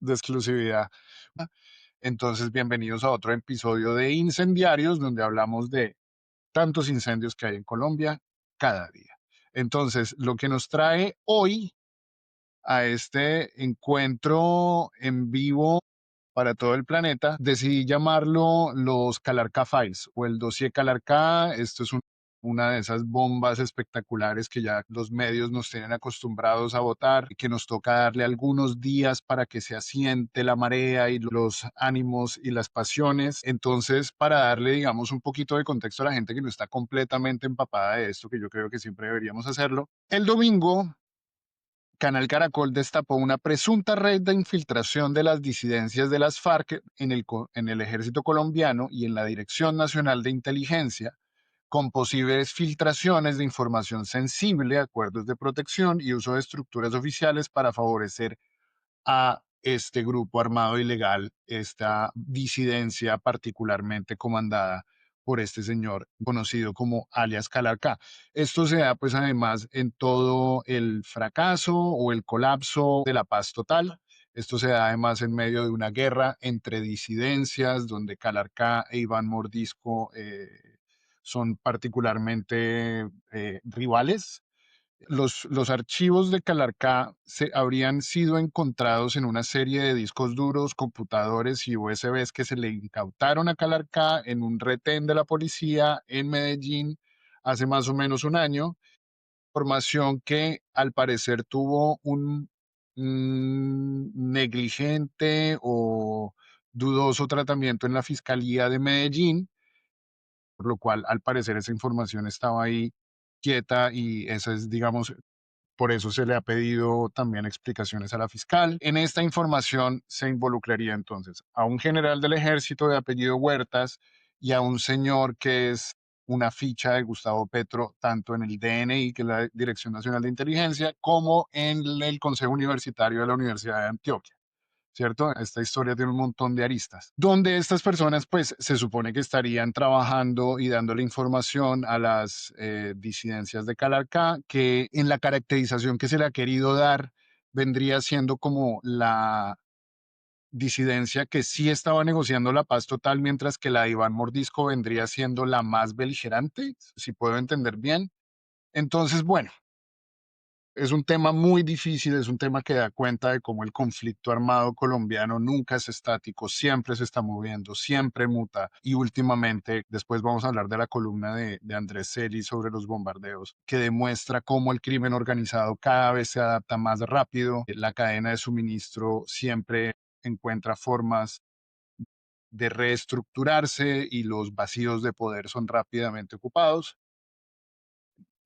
de exclusividad. Entonces, bienvenidos a otro episodio de Incendiarios, donde hablamos de tantos incendios que hay en Colombia cada día. Entonces, lo que nos trae hoy a este encuentro en vivo para todo el planeta, decidí llamarlo los Calarca Files o el dossier Calarca. Esto es una de esas bombas espectaculares que ya los medios nos tienen acostumbrados a votar, que nos toca darle algunos días para que se asiente la marea y los ánimos y las pasiones. Entonces, para darle, digamos, un poquito de contexto a la gente que no está completamente empapada de esto, que yo creo que siempre deberíamos hacerlo, el domingo Canal Caracol destapó una presunta red de infiltración de las disidencias de las FARC en el ejército colombiano y en la Dirección Nacional de Inteligencia, con posibles filtraciones de información sensible, acuerdos de protección y uso de estructuras oficiales para favorecer a este grupo armado ilegal, esta disidencia particularmente comandada por este señor conocido como alias Calarca. Esto se da pues además en todo el fracaso o el colapso de la paz total. Esto se da además en medio de una guerra entre disidencias donde Calarca e Iván Mordisco son particularmente rivales. Los archivos de Calarcá habrían sido encontrados en una serie de discos duros, computadores y USBs que se le incautaron a Calarcá en un retén de la policía en Medellín hace más o menos un año. Información que al parecer tuvo un negligente o dudoso tratamiento en la Fiscalía de Medellín, por lo cual al parecer esa información estaba ahí quieta y esa es, digamos, por eso se le ha pedido también explicaciones a la fiscal. En esta información se involucraría entonces a un general del ejército de apellido Huertas y a un señor que es una ficha de Gustavo Petro, tanto en el DNI, que es la Dirección Nacional de Inteligencia, como en el Consejo Universitario de la Universidad de Antioquia. ¿Cierto? Esta historia tiene un montón de aristas, donde estas personas pues se supone que estarían trabajando y dándole información a las disidencias de Calarcá, que en la caracterización que se le ha querido dar vendría siendo como la disidencia que sí estaba negociando la paz total, mientras que la de Iván Mordisco vendría siendo la más beligerante, si puedo entender bien. Entonces, bueno, es un tema muy difícil, es un tema que da cuenta de cómo el conflicto armado colombiano nunca es estático, siempre se está moviendo, siempre muta. Y últimamente, después vamos a hablar de la columna de Andrés Celi sobre los bombardeos, que demuestra cómo el crimen organizado cada vez se adapta más rápido, la cadena de suministro siempre encuentra formas de reestructurarse y los vacíos de poder son rápidamente ocupados.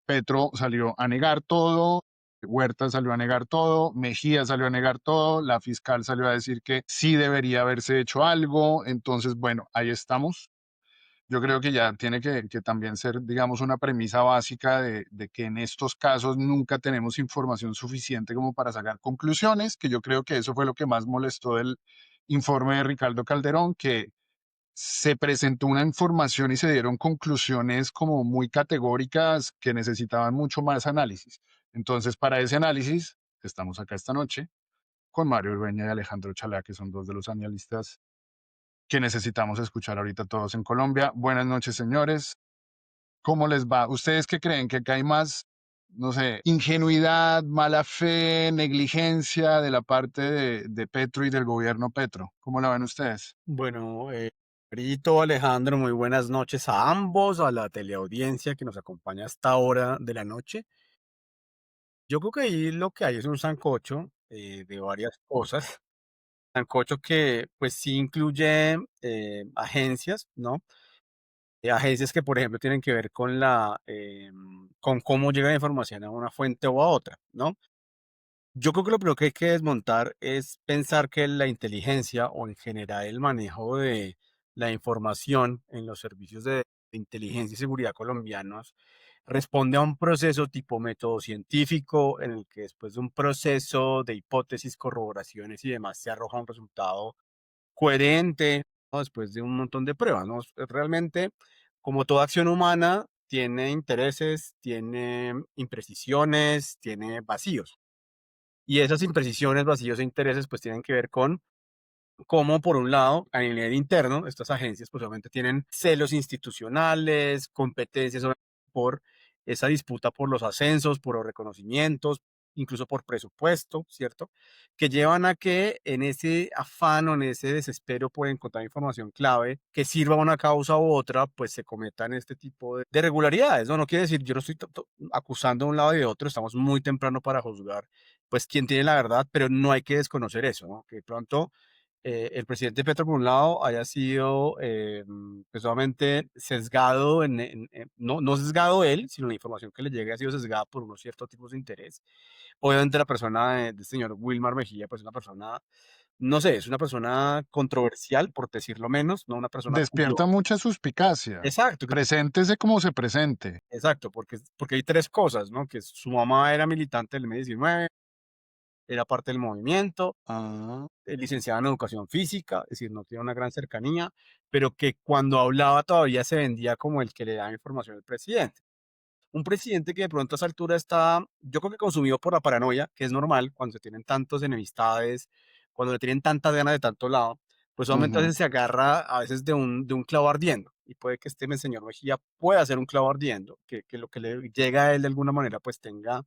Petro salió a negar todo, Huerta salió a negar todo, Mejía salió a negar todo, la fiscal salió a decir que sí debería haberse hecho algo. Entonces, bueno, ahí estamos. Yo creo que ya tiene que también ser, digamos, una premisa básica de que en estos casos nunca tenemos información suficiente como para sacar conclusiones, que yo creo que eso fue lo que más molestó del informe de Ricardo Calderón, que se presentó una información y se dieron conclusiones como muy categóricas que necesitaban mucho más análisis. Entonces, para ese análisis, estamos acá esta noche con Mario Urbeña y Alejandro Chalá, que son dos de los analistas que necesitamos escuchar ahorita todos en Colombia. Buenas noches, señores. ¿Cómo les va? ¿Ustedes qué creen? ¿Que acá hay más, no sé, ingenuidad, mala fe, negligencia de la parte de Petro y del gobierno Petro? ¿Cómo la ven ustedes? Bueno, Brito, Alejandro, muy buenas noches a ambos, a la teleaudiencia que nos acompaña a esta hora de la noche. Yo creo que ahí lo que hay es un sancocho de varias cosas. Sancocho que pues sí incluye agencias, ¿no? Agencias que, por ejemplo, tienen que ver con con cómo llega la información a una fuente o a otra, ¿no? Yo creo que lo primero que hay que desmontar es pensar que la inteligencia o en general el manejo de la información en los servicios de inteligencia y seguridad colombianos responde a un proceso tipo método científico en el que después de un proceso de hipótesis, corroboraciones y demás se arroja un resultado coherente, ¿no? Después de un montón de pruebas, ¿no? Realmente, como toda acción humana, tiene intereses, tiene imprecisiones, tiene vacíos. Y esas imprecisiones, vacíos e intereses, pues tienen que ver con cómo, por un lado, a nivel interno, estas agencias pues obviamente tienen celos institucionales, competencias por esa disputa por los ascensos, por los reconocimientos, incluso por presupuesto, ¿cierto? Que llevan a que en ese afán o en ese desespero por encontrar información clave que sirva a una causa u otra, pues se cometan este tipo de irregularidades, ¿no? No quiere decir, yo no estoy acusando de un lado y de otro, estamos muy temprano para juzgar, pues, quién tiene la verdad, pero no hay que desconocer eso, ¿no? Que de pronto el presidente Petro, por un lado, haya sido pues, obviamente sesgado, no, no sesgado él, sino la información que le llegue ha sido sesgada por unos ciertos tipos de interés. Obviamente la persona del señor Wilmar Mejía, pues una persona, no sé, es una persona controversial, por decirlo menos, no una persona cuyo... Despierta mucha suspicacia. Exacto, Preséntese como se presente. exacto, porque hay tres cosas, ¿no? Que su mamá era militante del M-19, era parte del movimiento, Ah, licenciada en educación física, es decir, no tiene una gran cercanía, pero que cuando hablaba todavía se vendía como el que le daba información al presidente. Un presidente que de pronto a esa altura está, yo creo que consumido por la paranoia, que es normal cuando se tienen tantos enemistades, cuando le tienen tantas ganas de tanto lado, pues solamente a ujú, veces se agarra a veces de un clavo ardiendo. Y puede que este señor Mejía pueda ser un clavo ardiendo, que lo que le llega a él de alguna manera pues tenga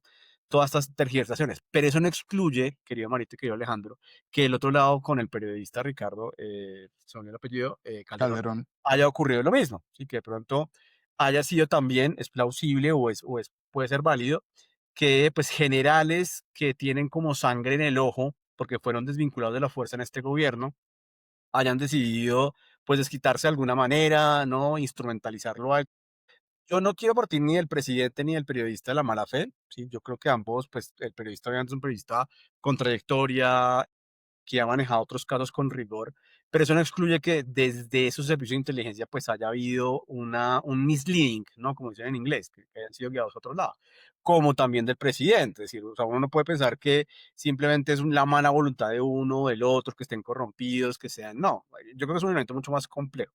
todas estas tergiversaciones. Pero eso no excluye, querido Marito y querido Alejandro, que el otro lado con el periodista Ricardo, se me olvidó el apellido, Calderón, Calderón. haya ocurrido lo mismo. Así que de pronto haya sido también, es plausible puede ser válido, que pues generales que tienen como sangre en el ojo, porque fueron desvinculados de la fuerza en este gobierno, hayan decidido pues desquitarse de alguna manera, ¿no? Instrumentalizarlo. Yo no quiero partir ni del presidente ni del periodista de la mala fe, ¿sí? Yo creo que ambos, pues el periodista obviamente es un periodista con trayectoria, que ha manejado otros casos con rigor, pero eso no excluye que desde esos servicios de inteligencia pues haya habido un misleading, ¿no? Como dicen en inglés, que hayan sido guiados a otro lado, como también del presidente, es decir, o sea, uno no puede pensar que simplemente es la mala voluntad de uno o del otro, que estén corrompidos, que sean, no, yo creo que es un elemento mucho más complejo.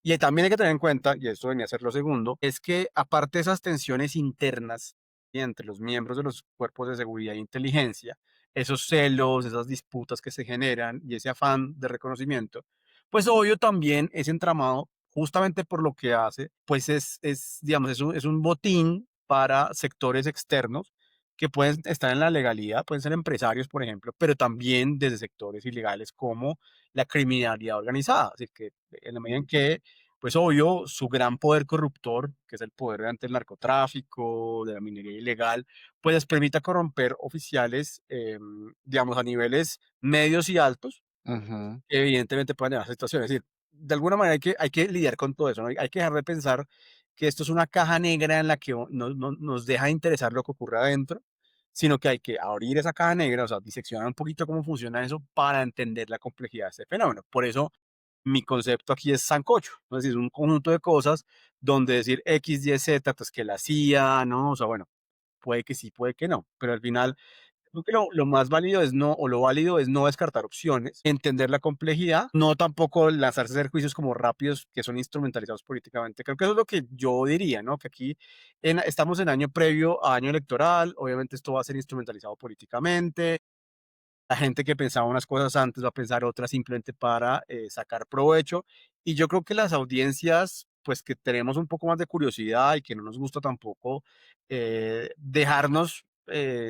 Y también hay que tener en cuenta, y esto venía a ser lo segundo, es que aparte de esas tensiones internas entre los miembros de los cuerpos de seguridad e inteligencia, esos celos, esas disputas que se generan y ese afán de reconocimiento, pues obvio también ese entramado, justamente por lo que hace, pues digamos, es un botín para sectores externos que pueden estar en la legalidad, pueden ser empresarios, por ejemplo, pero también desde sectores ilegales como la criminalidad organizada. Así que en la medida en que, pues obvio, su gran poder corruptor, que es el poder ante el narcotráfico, de la minería ilegal, pues les permita corromper oficiales, digamos, a niveles medios y altos, Ujú, que evidentemente pueden llevar a situaciones. Es decir, de alguna manera hay que lidiar con todo eso, ¿no? Hay que dejar de pensar que esto es una caja negra en la que nos deja de interesar lo que ocurre adentro, sino que hay que abrir esa caja negra, o sea, diseccionar un poquito cómo funciona eso para entender la complejidad de este fenómeno. Por eso mi concepto aquí es sancocho, ¿no? Es decir, un conjunto de cosas donde decir X, Y, Z, pues que la CIA, ¿no? O sea, bueno, puede que sí, puede que no, pero al final creo que lo más válido es no, o lo válido es no descartar opciones, entender la complejidad, no tampoco lanzarse a hacer juicios como rápidos que son instrumentalizados políticamente. Creo que eso es lo que yo diría, ¿no? Que aquí estamos en año previo a año electoral, obviamente esto va a ser instrumentalizado políticamente, la gente que pensaba unas cosas antes va a pensar otras simplemente para sacar provecho. Y yo creo que las audiencias, pues que tenemos un poco más de curiosidad y que no nos gusta tampoco dejarnos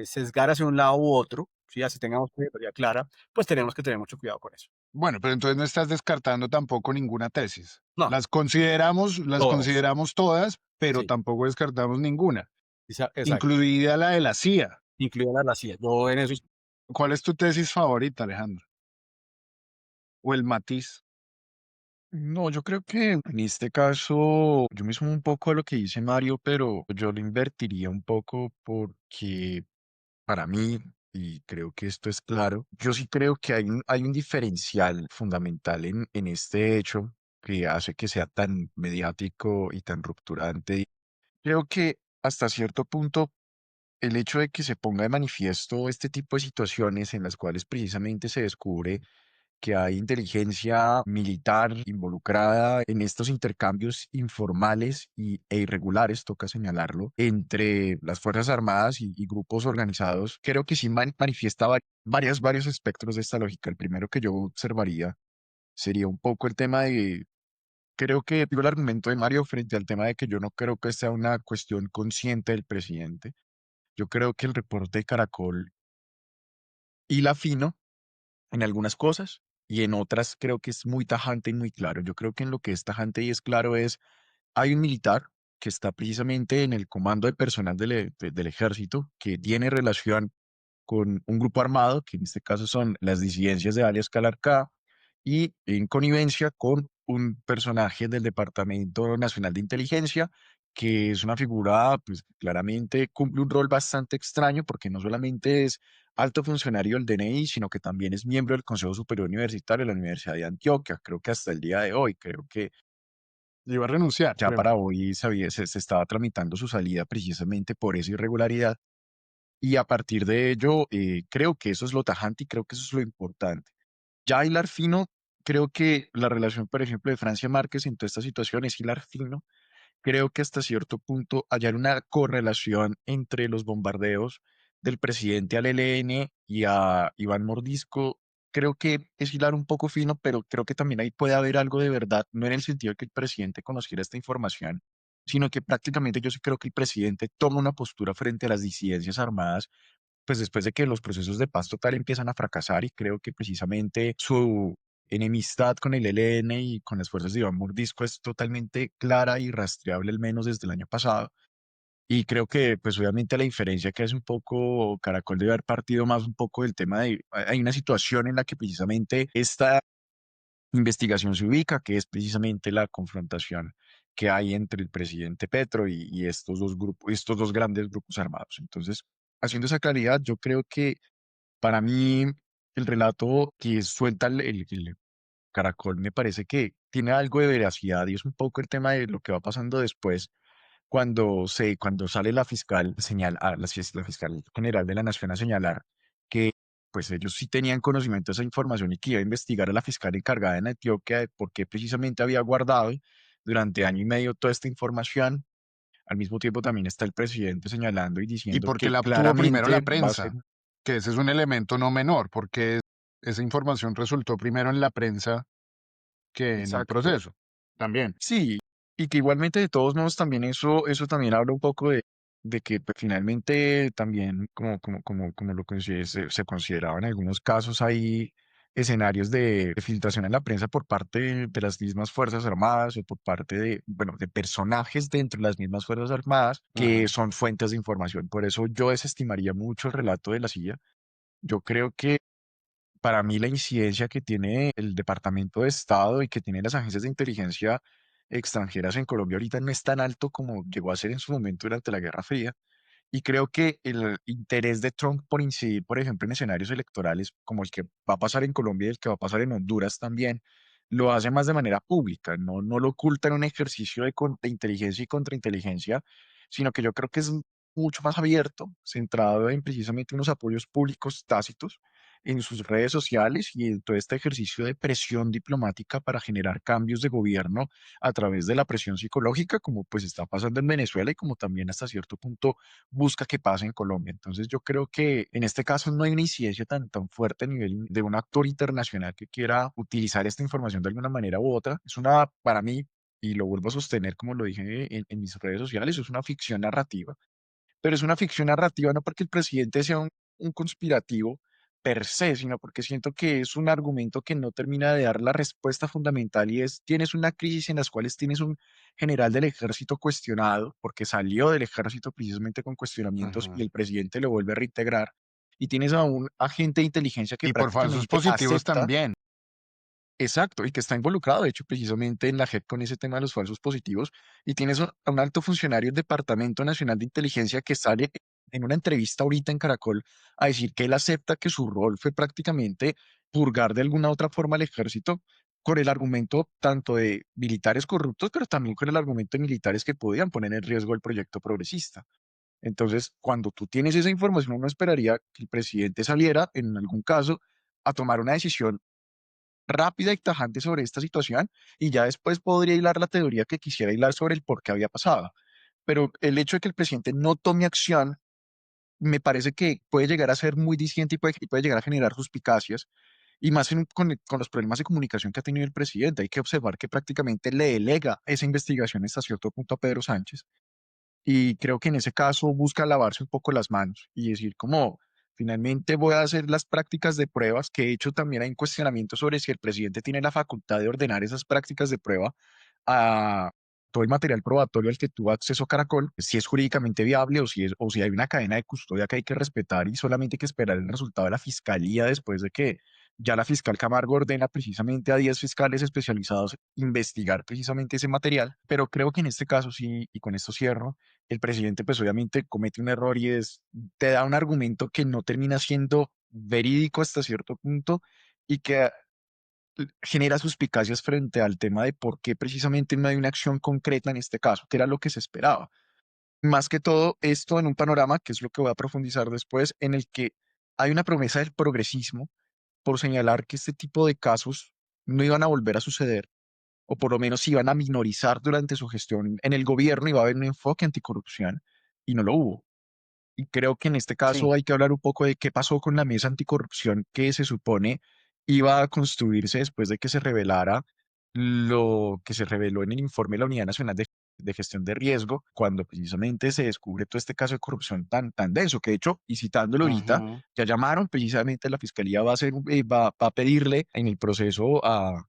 sesgar hacia un lado u otro, ¿sí? Así tengamos una teoría clara, pues tenemos que tener mucho cuidado con eso. bueno, pero entonces no estás descartando tampoco ninguna tesis. No, Las todas, consideramos todas, pero sí, tampoco descartamos ninguna, exacto, incluida la de la CIA. incluida la CIA. Yo en eso, ¿Cuál es tu tesis favorita, Alejandro? ¿O el matiz? No, yo creo que en este caso yo me sumo un poco a lo que dice Mario, pero yo lo invertiría un poco porque para mí, y creo que esto es claro, yo sí creo que hay un diferencial fundamental en este hecho que hace que sea tan mediático y tan rupturante. Creo que hasta cierto punto el hecho de que se ponga de manifiesto este tipo de situaciones en las cuales precisamente se descubre que hay inteligencia militar involucrada en estos intercambios informales e irregulares, toca señalarlo, entre las Fuerzas Armadas y grupos organizados, creo que sí manifiesta varios espectros de esta lógica. El primero que yo observaría sería un poco el tema de, creo que digo el argumento de Mario frente al tema de que yo no creo que sea una cuestión consciente del presidente. Yo creo que el reporte de Caracol hila fino en algunas cosas y en otras creo que es muy tajante y muy claro. Yo creo que en lo que es tajante y es claro es, hay un militar que está precisamente en el comando de personal del ejército que tiene relación con un grupo armado, que en este caso son las disidencias de alias Calarcá, y en connivencia con un personaje del Departamento Nacional de Inteligencia, que es una figura, pues claramente cumple un rol bastante extraño, porque no solamente es alto funcionario del DNI, sino que también es miembro del Consejo Superior Universitario de la Universidad de Antioquia. Creo que hasta el día de hoy, creo que Iba a renunciar, ya creo. para hoy se estaba tramitando su salida precisamente por esa irregularidad. Y a partir de ello, creo que eso es lo tajante y creo que eso es lo importante. Ya hilar fino, creo que la relación, por ejemplo, de Francia Márquez en toda esta situación es hilar fino. Creo que hasta cierto punto hallar una correlación entre los bombardeos del presidente al ELN y a Iván Mordisco, creo que es hilar un poco fino, pero creo que también ahí puede haber algo de verdad, no en el sentido de que el presidente conociera esta información, sino que prácticamente yo sí creo que el presidente toma una postura frente a las disidencias armadas pues después de que los procesos de paz total empiezan a fracasar y creo que precisamente su enemistad con el ELN y con las fuerzas de Iván Mordisco es totalmente clara y rastreable al menos desde el año pasado. Y creo que pues obviamente la diferencia que hace un poco Caracol debe haber partido más un poco del tema de, hay una situación en la que precisamente esta investigación se ubica, que es precisamente la confrontación que hay entre el presidente Petro y estos dos grupos, estos dos grandes grupos armados. Entonces, haciendo esa claridad, yo creo que para mí, el relato que suelta el Caracol me parece que tiene algo de veracidad y es un poco el tema de lo que va pasando después cuando sale la fiscal la fiscal general de la Nación a señalar que pues ellos sí tenían conocimiento de esa información y que iba a investigar a la fiscal encargada en Antioquia de por qué precisamente había guardado durante año y medio toda esta información. Al mismo tiempo también está el presidente señalando y Y diciendo porque que la obtuvo primero la claramente va a ser prensa, que ese es un elemento no menor, porque esa información resultó primero en la prensa que en el exacto. proceso. También. Sí, y que igualmente de todos modos también eso también habla un poco de que pues, finalmente también como se consideraba en algunos casos hay escenarios de filtración en la prensa por parte de las mismas Fuerzas Armadas o por parte de, bueno, de personajes dentro de las mismas Fuerzas Armadas que Ajá. son fuentes de información. Por eso yo desestimaría mucho el relato de la CIA. Yo creo que para mí la incidencia que tiene el Departamento de Estado y que tienen las agencias de inteligencia extranjeras en Colombia ahorita no es tan alto como llegó a ser en su momento durante la Guerra Fría. Y creo que el interés de Trump por incidir, por ejemplo, en escenarios electorales como el que va a pasar en Colombia y el que va a pasar en Honduras también, lo hace más de manera pública, no lo oculta en un ejercicio de inteligencia y contrainteligencia, sino que yo creo que es mucho más abierto, centrado en precisamente unos apoyos públicos tácitos en sus redes sociales y en todo este ejercicio de presión diplomática para generar cambios de gobierno a través de la presión psicológica, como pues está pasando en Venezuela y como también hasta cierto punto busca que pase en Colombia. Entonces yo creo que en este caso no hay una incidencia tan fuerte a nivel de un actor internacional que quiera utilizar esta información de alguna manera u otra. Es una, para mí, y lo vuelvo a sostener como lo dije en mis redes sociales, es una ficción narrativa, pero es una ficción narrativa no porque el presidente sea un conspirativo per se, sino porque siento que es un argumento que no termina de dar la respuesta fundamental y es, tienes una crisis en las cuales tienes un general del ejército cuestionado, porque salió del ejército precisamente con cuestionamientos y Ujú. el presidente lo vuelve a reintegrar, y tienes a un agente de inteligencia que Y por falsos prácticamente positivos acepta. también. Exacto, y que está involucrado, de hecho, precisamente en la JEP con ese tema de los falsos positivos, y tienes a un alto funcionario del Departamento Nacional de Inteligencia que sale en una entrevista ahorita en Caracol a decir que él acepta que su rol fue prácticamente purgar de alguna otra forma al ejército con el argumento tanto de militares corruptos, pero también con el argumento de militares que podían poner en riesgo el proyecto progresista. Entonces, cuando tú tienes esa información, uno esperaría que el presidente saliera, en algún caso, a tomar una decisión rápida y tajante sobre esta situación y ya después podría hilar la teoría que quisiera hilar sobre el por qué había pasado. Pero el hecho de que el presidente no tome acción me parece que puede llegar a ser muy distinto y puede llegar a generar suspicacias. Y más con los problemas de comunicación que ha tenido el presidente, hay que observar que prácticamente le delega esa investigación hasta cierto punto a Pedro Sánchez. Y creo que en ese caso busca lavarse un poco las manos y decir como, finalmente voy a hacer las prácticas de pruebas, que de hecho también hay un cuestionamiento sobre si el presidente tiene la facultad de ordenar esas prácticas de prueba a todo el material probatorio al que tuvo acceso Caracol, si es jurídicamente viable o si hay una cadena de custodia que hay que respetar y solamente hay que esperar el resultado de la fiscalía después de que ya la fiscal Camargo ordena precisamente a 10 fiscales especializados investigar precisamente ese material. Pero creo que en este caso sí, y con esto cierro, el presidente pues obviamente comete un error y te da un argumento que no termina siendo verídico hasta cierto punto y que genera suspicacias frente al tema de por qué precisamente no hay una acción concreta en este caso, que era lo que se esperaba. Más que todo esto en un panorama, que es lo que voy a profundizar después, en el que hay una promesa del progresismo por señalar que este tipo de casos no iban a volver a suceder, o por lo menos se iban a minorizar durante su gestión en el gobierno, iba a haber un enfoque anticorrupción, y no lo hubo. Y creo que en este Sí. caso hay que hablar un poco de qué pasó con la mesa anticorrupción que se supone iba a construirse después de que se revelara lo que se reveló en el informe de la Unidad Nacional de Gestión de Riesgo, cuando precisamente se descubre todo este caso de corrupción tan denso, que de hecho, y citándolo ahorita, Ujú. ya llamaron precisamente la Fiscalía va a hacer, va a pedirle en el proceso a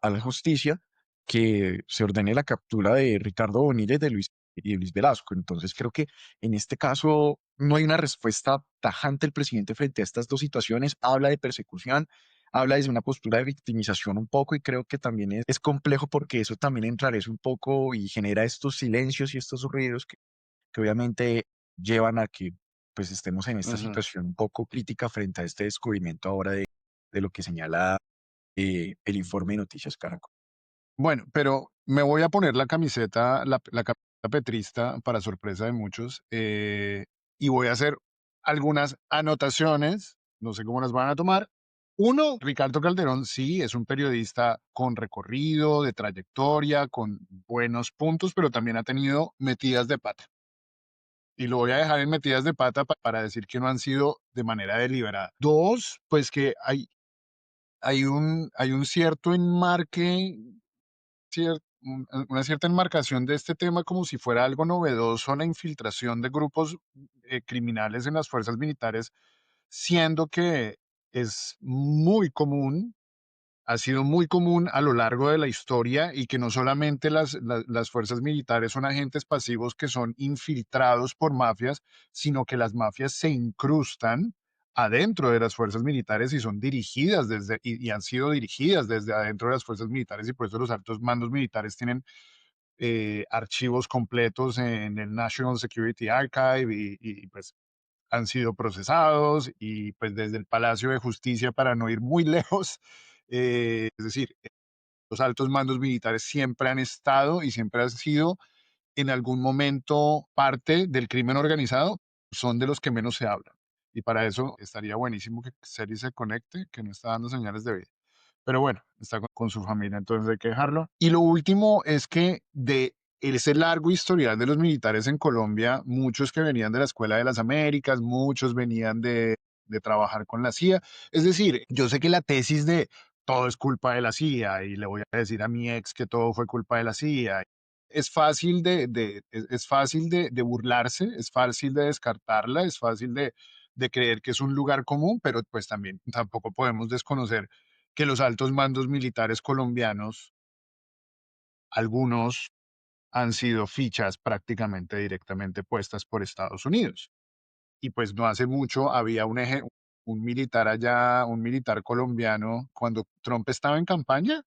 la justicia que se ordene la captura de Ricardo Bonilla y de Luis Velasco. Entonces creo que en este caso no hay una respuesta tajante del presidente frente a estas dos situaciones. Habla de persecución, habla desde una postura de victimización un poco y creo que también es complejo porque eso también enrarece un poco y genera estos silencios y estos ruidos que obviamente llevan a que pues estemos en esta Ujú. situación un poco crítica frente a este descubrimiento ahora de lo que señala el informe de Noticias Caracol. Bueno, pero me voy a poner la camiseta, la camiseta petrista, para sorpresa de muchos, y voy a hacer algunas anotaciones, no sé cómo las van a tomar. Uno, Ricardo Calderón sí es un periodista con recorrido, de trayectoria, con buenos puntos, pero también ha tenido metidas de pata. Y lo voy a dejar en metidas de pata para decir que no han sido de manera deliberada. Dos, pues que hay un cierto enmarque, una cierta enmarcación de este tema como si fuera algo novedoso, la infiltración de grupos criminales en las fuerzas militares, siendo que es muy común, ha sido muy común a lo largo de la historia, y que no solamente las fuerzas militares son agentes pasivos que son infiltrados por mafias, sino que las mafias se incrustan adentro de las fuerzas militares y son dirigidas y han sido dirigidas desde adentro de las fuerzas militares, y por eso los altos mandos militares tienen archivos completos en el National Security Archive, pues han sido procesados, y pues desde el Palacio de Justicia, para no ir muy lejos, es decir, los altos mandos militares siempre han estado y siempre han sido en algún momento parte del crimen organizado, son de los que menos se hablan. Y para eso estaría buenísimo que Seri se conecte, que no está dando señales de vida. Pero bueno, está con su familia, entonces hay que dejarlo. Y lo último es que de ese largo historial de los militares en Colombia, muchos que venían de la Escuela de las Américas, muchos venían de trabajar con la CIA. Es decir, yo sé que la tesis de todo es culpa de la CIA y le voy a decir a mi ex que todo fue culpa de la CIA. Es fácil es fácil de burlarse, es fácil de descartarla, es fácil de creer que es un lugar común, pero pues también tampoco podemos desconocer que los altos mandos militares colombianos, algunos han sido fichas prácticamente directamente puestas por Estados Unidos. Y pues no hace mucho había un militar allá, un militar colombiano, cuando Trump estaba en campaña,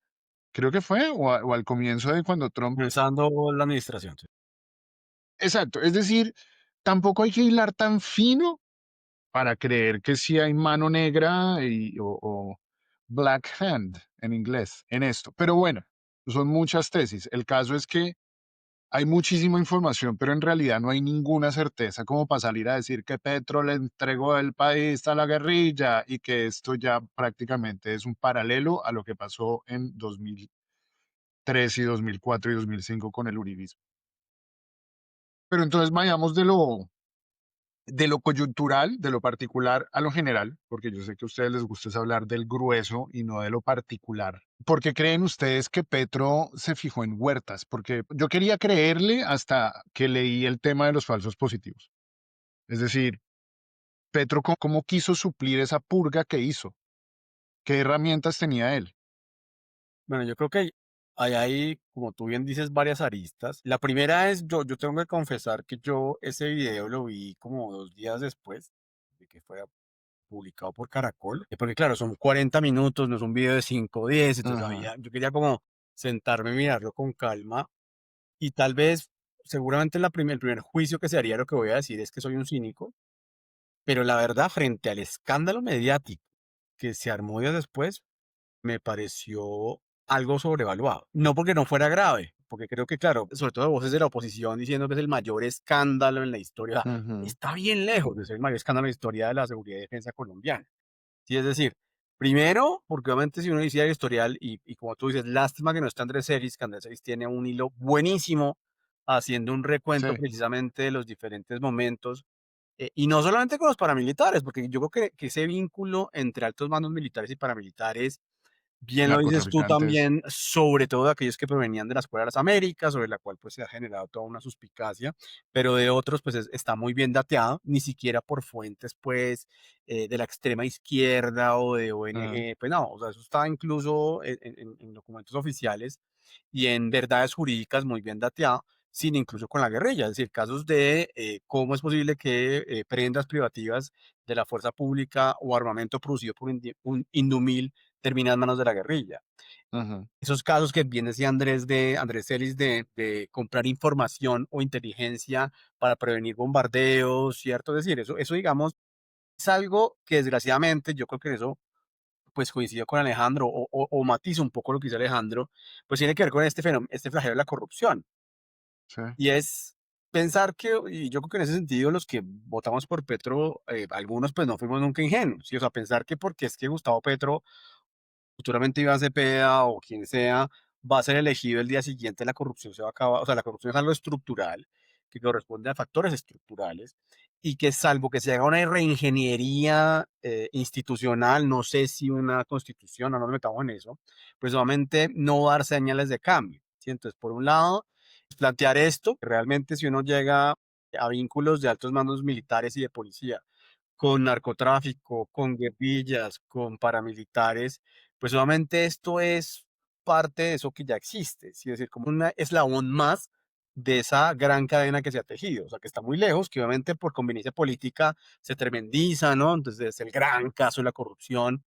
creo que fue, o al comienzo de cuando Trump. Comenzando la administración, sí. Exacto, es decir, tampoco hay que hilar tan fino para creer que sí hay mano negra o black hand en inglés en esto. Pero bueno, son muchas tesis. El caso es que hay muchísima información, pero en realidad no hay ninguna certeza como para salir a decir que Petro le entregó el país a la guerrilla y que esto ya prácticamente es un paralelo a lo que pasó en 2003 y 2004 y 2005 con el uribismo. Pero entonces vayamos de lo coyuntural, de lo particular a lo general, porque yo sé que a ustedes les gusta es hablar del grueso y no de lo particular. ¿Por qué creen ustedes que Petro se fijó en Huertas? Porque yo quería creerle hasta que leí el tema de los falsos positivos. Es decir, Petro, ¿cómo quiso suplir esa purga que hizo? ¿Qué herramientas tenía él? Bueno, yo creo que hay, como tú bien dices, varias aristas. La primera es, yo tengo que confesar que yo ese video lo vi como 2 días después de que fuera publicado por Caracol, porque claro, son 40 minutos, no es un video de 5 o 10, entonces Ajá, yo quería como sentarme y mirarlo con calma y tal vez, seguramente el primer juicio que se haría lo que voy a decir es que soy un cínico, pero la verdad, frente al escándalo mediático que se armó días después, me pareció algo sobrevaluado. No porque no fuera grave, porque creo que, claro, sobre todo voces de la oposición diciendo que es el mayor escándalo en la historia, ujú, está bien lejos de ser el mayor escándalo en la historia de la seguridad y defensa colombiana. Sí, es decir, primero, porque obviamente si uno decía el historial, y como tú dices, lástima que no está Andrés Celis, que Andrés Celis tiene un hilo buenísimo haciendo un recuento sí, precisamente de los diferentes momentos, y no solamente con los paramilitares, porque yo creo que ese vínculo entre altos mandos militares y paramilitares, bien lo dices tú narcotraficantes, también, sobre todo de aquellos que provenían de la Escuela de las Américas, sobre la cual pues se ha generado toda una suspicacia, pero de otros pues está muy bien dateado, ni siquiera por fuentes pues de la extrema izquierda o de ah, ONG, pues no, o sea, eso está incluso en documentos oficiales y en verdades jurídicas muy bien dateado, sin incluso con la guerrilla, es decir, casos de cómo es posible que prendas privativas de la fuerza pública o armamento producido por un indumil termina en manos de la guerrilla. ujú, Esos casos que bien decía Andrés Celis de comprar información o inteligencia para prevenir bombardeos, ¿cierto? Es decir, eso digamos es algo que desgraciadamente yo creo que eso pues coincidió con Alejandro o matiza un poco lo que dice Alejandro, pues tiene que ver con este fenómeno, este flagelo de la corrupción. sí. Y es pensar que, y yo creo que en ese sentido los que votamos por Petro, algunos pues no fuimos nunca ingenuos, ¿sí? O sea, pensar que porque es que Gustavo Petro futuramente Iván Cepeda o quien sea va a ser elegido el día siguiente, la corrupción se va a acabar, o sea, la corrupción es algo estructural, que corresponde a factores estructurales, y que salvo que se haga una reingeniería institucional, no sé si una constitución, no nos metamos en eso, pues obviamente no va a dar señales de cambio. ¿Sí? Entonces, por un lado, plantear esto, realmente si uno llega a vínculos de altos mandos militares y de policía, con narcotráfico, con guerrillas, con paramilitares, pues obviamente esto es parte de eso que ya existe, ¿sí? Es decir, como un eslabón más de esa gran cadena que se ha tejido, o sea, que está muy lejos, que obviamente por conveniencia política se tremendiza, ¿no? Entonces es el gran caso de la corrupción,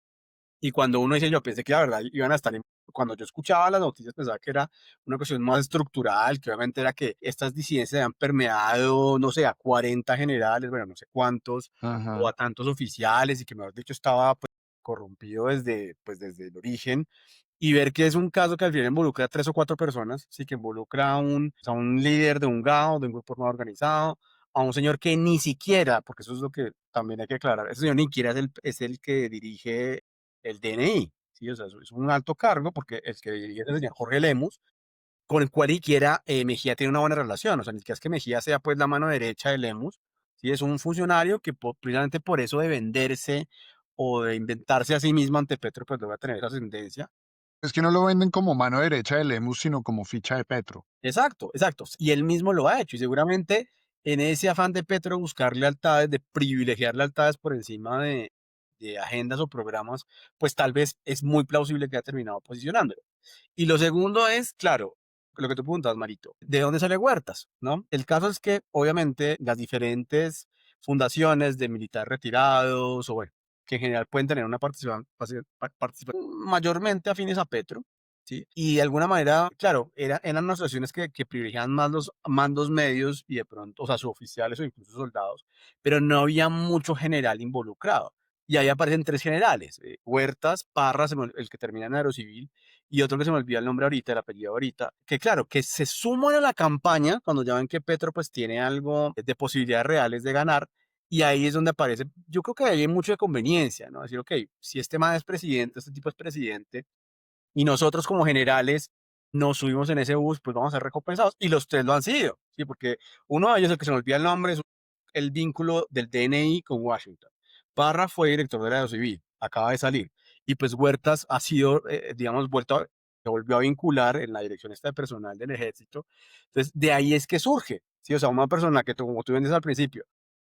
y cuando uno dice, yo pensé que la verdad iban a estar cuando yo escuchaba las noticias pensaba que era una cuestión más estructural, que obviamente era que estas disidencias han permeado, no sé, a 40 generales, bueno, no sé cuántos, o a Ajá. tantos oficiales, y que mejor dicho estaba pues, corrompido desde el origen, y ver que es un caso que al final involucra a 3 o 4 personas, sí, que involucra a un líder de un GAO, de un grupo armado organizado, a un señor que ni siquiera, porque eso es lo que también hay que aclarar, ese señor ni siquiera es el que dirige el DNI, ¿sí? O sea, es un alto cargo, porque el que dirige es el señor Jorge Lemus, con el cual ni siquiera Mejía tiene una buena relación, o sea, ni siquiera es que Mejía sea pues la mano derecha de Lemus, ¿sí? Es un funcionario que precisamente por eso de venderse o de inventarse a sí mismo ante Petro, pues debe tener esa ascendencia. Es que no lo venden como mano derecha de Lemus, sino como ficha de Petro. Exacto, exacto. Y él mismo lo ha hecho. Y seguramente en ese afán de Petro buscar lealtades, de privilegiar lealtades por encima de agendas o programas, pues tal vez es muy plausible que haya terminado posicionándolo. Y lo segundo es, claro, lo que tú preguntas, Marito, ¿de dónde sale Huertas? ¿No? El caso es que, obviamente, las diferentes fundaciones de militares retirados, o bueno, que en general pueden tener una participación mayormente afines a Petro, ¿sí? Y de alguna manera, claro, eran unas situaciones que privilegiaban más los mandos medios y de pronto, o sea, suboficiales o incluso soldados, pero no había mucho general involucrado. y ahí aparecen 3 generales, Huertas, Parra, el que termina en Aerocivil, y otro que se me olvida el nombre ahorita, el apellido ahorita, que claro, que se suman a la campaña cuando ya ven que Petro pues tiene algo de posibilidades reales de ganar, y ahí es donde aparece, yo creo que ahí hay mucha conveniencia, ¿no? Decir, ok, si este man es presidente, este tipo es presidente, y nosotros como generales nos subimos en ese bus, pues vamos a ser recompensados. Y los tres lo han sido, ¿sí? Porque uno de ellos, el que se me olvida el nombre, es el vínculo del DNI con Washington. Parra fue director de la Civil, acaba de salir. Y pues Huertas ha sido, digamos, se volvió a vincular en la dirección esta de personal del ejército. Entonces, de ahí es que surge, ¿sí? O sea, una persona que, como tú vendes al principio,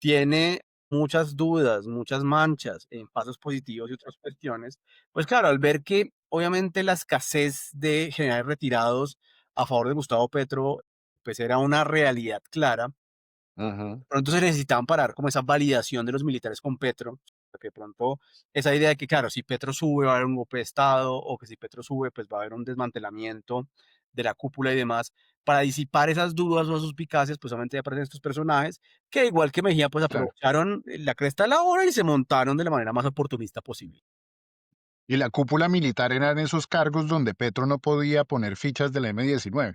tiene muchas dudas, muchas manchas en pasos positivos y otras cuestiones, pues claro, al ver que obviamente la escasez de generales retirados a favor de Gustavo Petro, pues era una realidad clara, Ujú. pronto se necesitaban parar como esa validación de los militares con Petro, porque de pronto esa idea de que, claro, si Petro sube va a haber un golpe de Estado, o que si Petro sube, pues va a haber un desmantelamiento de la cúpula y demás, para disipar esas dudas o suspicacias, pues obviamente aparecen estos personajes, que igual que Mejía, pues Claro. aprovecharon la cresta de la hora y se montaron de la manera más oportunista posible. Y la cúpula militar eran esos cargos donde Petro no podía poner fichas del M-19.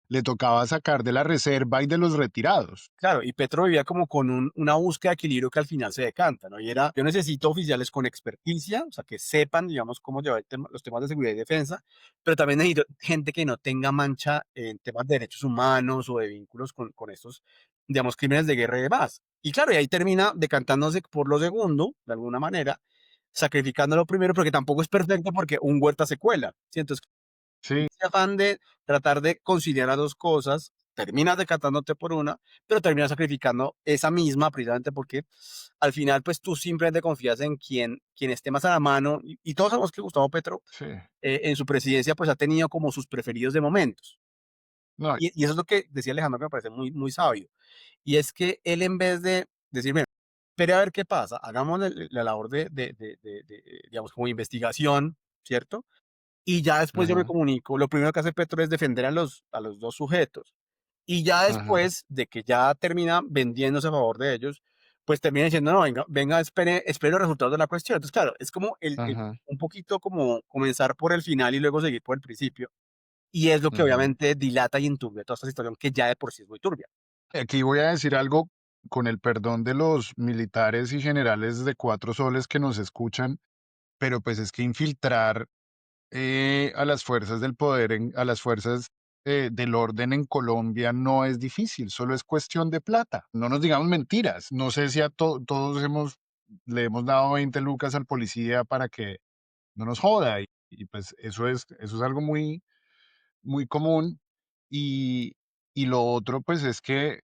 Le tocaba sacar de la reserva y de los retirados. Claro, y Petro vivía como con una búsqueda de equilibrio que al final se decanta, ¿no? Y era, yo necesito oficiales con experticia, o sea, que sepan, digamos, cómo llevar los temas de seguridad y defensa, pero también necesito gente que no tenga mancha en temas de derechos humanos o de vínculos con estos, digamos, crímenes de guerra y demás. Y claro, y ahí termina decantándose por lo segundo, de alguna manera, sacrificando lo primero, porque tampoco es perfecto porque un Huerta se cuela, ¿sí? Entonces, Sí, ese afán de tratar de conciliar las dos cosas, terminas decantándote por una, pero terminas sacrificando esa misma precisamente porque al final pues tú simplemente confías en quien esté más a la mano y todos sabemos que Gustavo Petro sí. en su presidencia pues ha tenido como sus preferidos de momentos. No, Y eso es lo que decía Alejandro que me parece muy, muy sabio. Y es que él en vez de decir, bueno, espere a ver qué pasa, hagamos la labor digamos, como investigación, ¿cierto? Y ya después yo me Ujú, comunico, lo primero que hace Petro es defender a los dos sujetos. Y ya ujú, después de que ya termina vendiéndose a favor de ellos, pues termina diciendo, no, venga, venga, espere los resultados de la cuestión. Entonces, claro, es como ujú, un poquito como comenzar por el final y luego seguir por el principio. Y es lo que ujú. obviamente dilata y enturbia toda esta situación que ya de por sí es muy turbia. aquí voy a decir algo con el perdón de los militares y generales de Cuatro Soles que nos escuchan, pero pues es que infiltrar a las fuerzas del poder, a las fuerzas del orden en Colombia no es difícil, solo es cuestión de plata. No nos digamos mentiras. No sé si a todos le hemos dado 20 lucas al policía para que no nos joda. Y pues eso es algo muy, muy común. Y, y lo otro, pues es que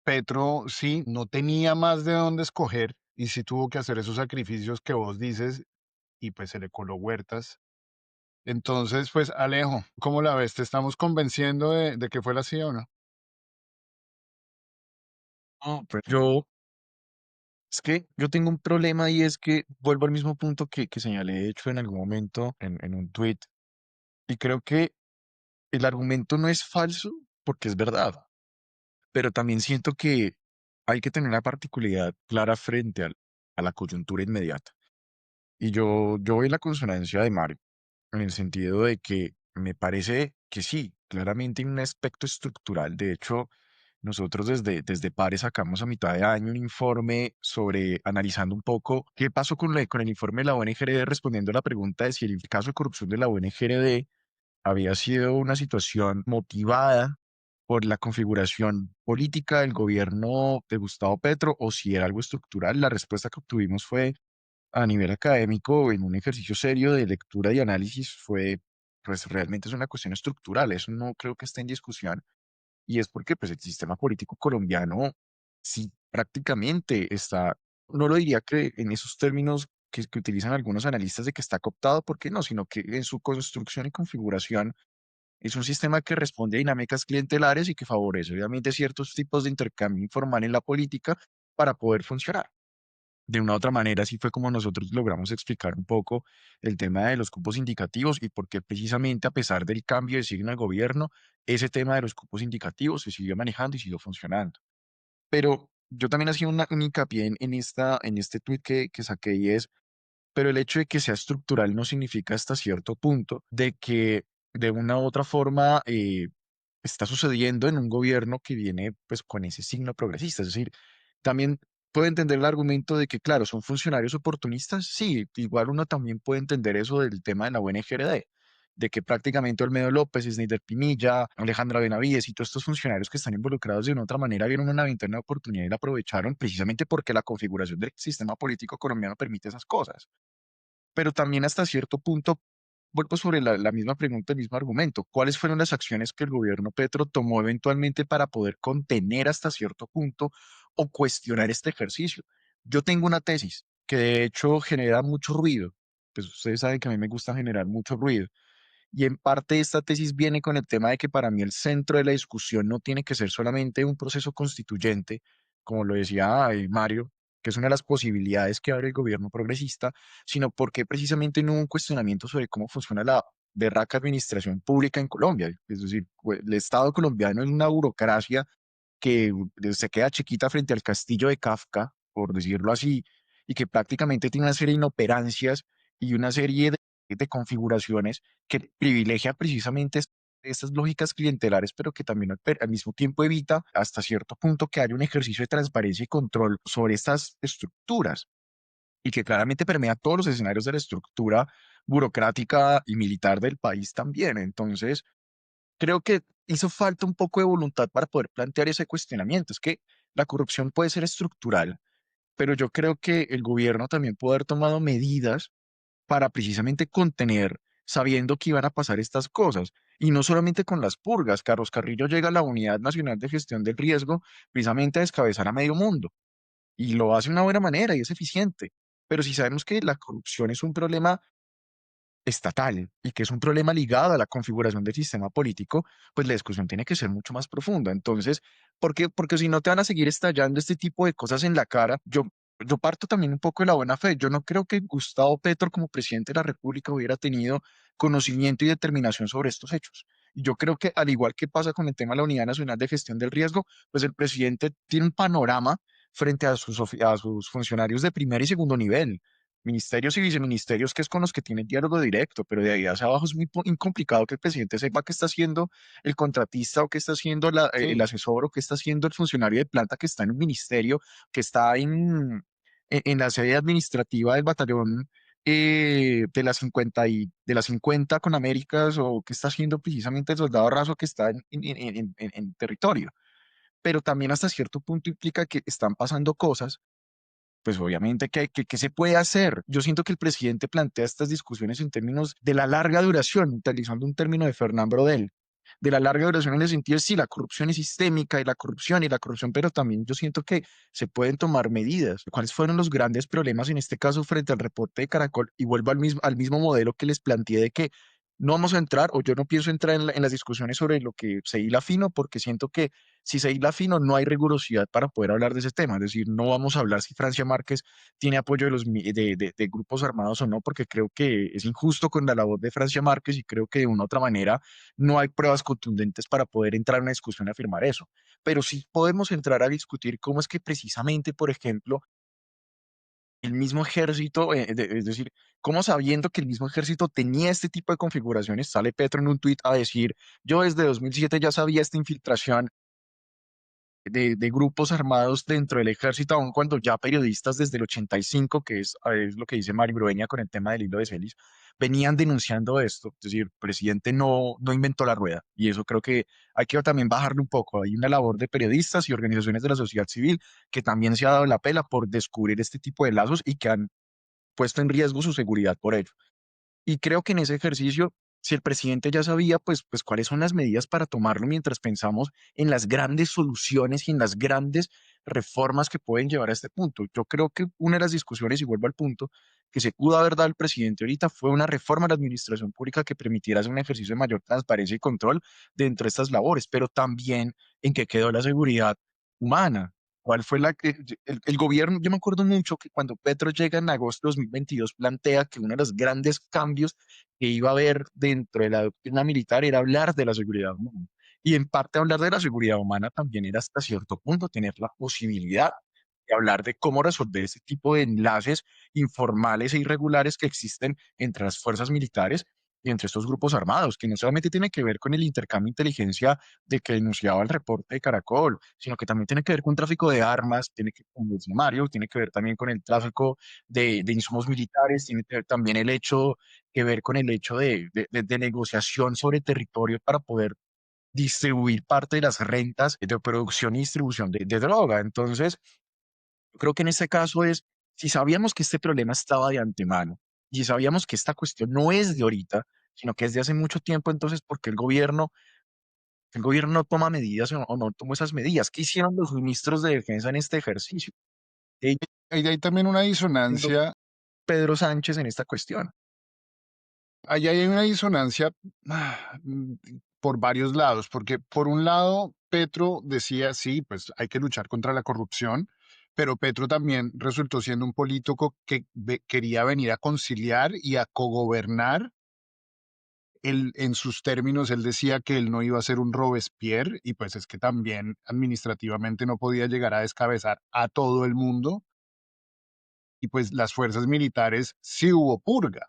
Petro sí no tenía más de dónde escoger y sí tuvo que hacer esos sacrificios que vos dices y pues se le coló Huertas. Entonces, pues Alejo, ¿cómo la ves? ¿Te estamos convenciendo de que fue la sí o no? No, pues yo, es que yo tengo un problema y es que vuelvo al mismo punto que señalé, de hecho, en algún momento en un tweet, y creo que el argumento no es falso porque es verdad, pero también siento que hay que tener una particularidad clara frente a la coyuntura inmediata. Y yo voy en la consonancia de Mario, en el sentido de que me parece que sí, claramente hay un aspecto estructural. De hecho, nosotros desde Pares sacamos a mitad de año un informe sobre analizando un poco qué pasó con el informe de la ONGRD respondiendo a la pregunta de si el caso de corrupción de la ONGRD había sido una situación motivada por la configuración política del gobierno de Gustavo Petro o si era algo estructural. La respuesta que obtuvimos fue a nivel académico, en un ejercicio serio de lectura y análisis, fue, pues realmente es una cuestión estructural. Eso no creo que esté en discusión. Y es porque pues el sistema político colombiano sí prácticamente está, no lo diría que en esos términos que utilizan algunos analistas de que está cooptado, porque no, sino que en su construcción y configuración es un sistema que responde a dinámicas clientelares y que favorece obviamente ciertos tipos de intercambio informal en la política para poder funcionar. De una u otra manera, así fue como nosotros logramos explicar un poco el tema de los cupos indicativos y por qué precisamente a pesar del cambio de signo al gobierno, ese tema de los cupos indicativos se siguió manejando y siguió funcionando. Pero yo también hacía un hincapié en este tweet que saqué y es, pero el hecho de que sea estructural no significa hasta cierto punto de que de una u otra forma está sucediendo en un gobierno que viene pues con ese signo progresista. Es decir, también puede entender el argumento de que, claro, son funcionarios oportunistas. Sí, igual uno también puede entender eso del tema de la UNGRD, de que prácticamente Olmedo López, Snyder Pinilla, Alejandra Benavides y todos estos funcionarios que están involucrados de una u otra manera vieron una ventana de oportunidad y la aprovecharon precisamente porque la configuración del sistema político colombiano permite esas cosas. Pero también hasta cierto punto, vuelvo sobre la misma pregunta, el mismo argumento. ¿Cuáles fueron las acciones que el gobierno Petro tomó eventualmente para poder contener hasta cierto punto o cuestionar este ejercicio? Yo tengo una tesis que de hecho genera mucho ruido. Pues ustedes saben que a mí me gusta generar mucho ruido. Y en parte esta tesis viene con el tema de que para mí el centro de la discusión no tiene que ser solamente un proceso constituyente, como lo decía Mario, que es una de las posibilidades que abre el gobierno progresista, sino porque precisamente no hubo un cuestionamiento sobre cómo funciona la berraca administración pública en Colombia. Es decir, el Estado colombiano es una burocracia que se queda chiquita frente al castillo de Kafka, por decirlo así, y que prácticamente tiene una serie de inoperancias y una serie de configuraciones que privilegia precisamente estas lógicas clientelares, pero que también al mismo tiempo evita hasta cierto punto que haya un ejercicio de transparencia y control sobre estas estructuras y que claramente permea todos los escenarios de la estructura burocrática y militar del país también. Entonces, creo que hizo falta un poco de voluntad para poder plantear ese cuestionamiento. Es que la corrupción puede ser estructural, pero yo creo que el gobierno también puede haber tomado medidas para precisamente contener, sabiendo que iban a pasar estas cosas. Y no solamente con las purgas. Carlos Carrillo llega a la Unidad Nacional de Gestión del Riesgo precisamente a descabezar a medio mundo. Y lo hace de una buena manera y es eficiente. Pero si sabemos que la corrupción es un problema estatal y que es un problema ligado a la configuración del sistema político, pues la discusión tiene que ser mucho más profunda. Entonces, ¿por qué? Porque si no te van a seguir estallando este tipo de cosas en la cara, yo parto también un poco de la buena fe. Yo no creo que Gustavo Petro como presidente de la República hubiera tenido conocimiento y determinación sobre estos hechos. Y yo creo que al igual que pasa con el tema de la Unidad Nacional de Gestión del Riesgo, pues el presidente tiene un panorama frente a sus funcionarios de primer y segundo nivel, ministerios y viceministerios, que es con los que tiene diálogo directo, pero de ahí hacia abajo es muy complicado que el presidente sepa qué está haciendo el contratista o qué está haciendo el Sí, asesor o qué está haciendo el funcionario de planta que está en un ministerio, que está en la sede administrativa del batallón de las 50 con Américas o qué está haciendo precisamente el soldado raso que está en territorio. Pero también hasta cierto punto implica que están pasando cosas pues obviamente, ¿qué se puede hacer? Yo siento que el presidente plantea estas discusiones en términos de la larga duración, utilizando un término de Fernán Brodel, de la larga duración en el sentido de sí, la corrupción es sistémica y la corrupción, pero también yo siento que se pueden tomar medidas. ¿Cuáles fueron los grandes problemas en este caso frente al reporte de Caracol? Y vuelvo al mismo modelo que les planteé de que no vamos a entrar o yo no pienso entrar en las discusiones sobre lo que se hila fino porque siento que si se hila fino, no hay rigurosidad para poder hablar de ese tema. Es decir, no vamos a hablar si Francia Márquez tiene apoyo de de grupos armados o no, porque creo que es injusto con la labor de Francia Márquez y creo que de una u otra manera no hay pruebas contundentes para poder entrar en una discusión y afirmar eso. Pero sí podemos entrar a discutir cómo es que precisamente, por ejemplo, el mismo ejército, es decir, cómo sabiendo que el mismo ejército tenía este tipo de configuraciones, sale Petro en un tuit a decir, yo desde 2007 ya sabía esta infiltración de grupos armados dentro del ejército, aun cuando ya periodistas desde el 85, que es lo que dice Mari Broeña con el tema del hilo de Celis, venían denunciando esto. Es decir, el presidente no inventó la rueda y eso creo que hay que también bajarle un poco. Hay una labor de periodistas y organizaciones de la sociedad civil que también se ha dado la pela por descubrir este tipo de lazos y que han puesto en riesgo su seguridad por ello. Y creo que en ese ejercicio, si el presidente ya sabía, pues cuáles son las medidas para tomarlo mientras pensamos en las grandes soluciones y en las grandes reformas que pueden llevar a este punto. Yo creo que una de las discusiones, y vuelvo al punto, que se pudo haber dado el presidente ahorita fue una reforma a la administración pública que permitiera hacer un ejercicio de mayor transparencia y control dentro de estas labores, pero también en qué quedó la seguridad humana. ¿Cuál fue el gobierno? Yo me acuerdo mucho que cuando Petro llega en agosto de 2022 plantea que uno de los grandes cambios que iba a haber dentro de la doctrina militar era hablar de la seguridad humana. Y en parte hablar de la seguridad humana también era hasta cierto punto tener la posibilidad y hablar de cómo resolver ese tipo de enlaces informales e irregulares que existen entre las fuerzas militares y entre estos grupos armados, que no solamente tiene que ver con el intercambio de inteligencia de que denunciaba el reporte de Caracol, sino que también tiene que ver con tráfico de armas, tiene que, como decía Mario, tiene que ver también con el tráfico de insumos militares, tiene que ver también el hecho, que ver con el hecho de negociación sobre territorio para poder distribuir parte de las rentas de producción y distribución de droga. Entonces, yo creo que en este caso es, si sabíamos que este problema estaba de antemano y sabíamos que esta cuestión no es de ahorita, sino que es de hace mucho tiempo, entonces, ¿por qué el gobierno no toma medidas o no toma esas medidas? ¿Qué hicieron los ministros de defensa en este ejercicio? ¿Qué Hay también una hizo disonancia, Pedro Sánchez en esta cuestión? ahí hay una disonancia por varios lados, porque por un lado, Petro decía, sí, pues hay que luchar contra la corrupción, pero Petro también resultó siendo un político que quería venir a conciliar y a cogobernar. Él, en sus términos, él decía que él no iba a ser un Robespierre y pues es que también administrativamente no podía llegar a descabezar a todo el mundo y pues las fuerzas militares sí hubo purga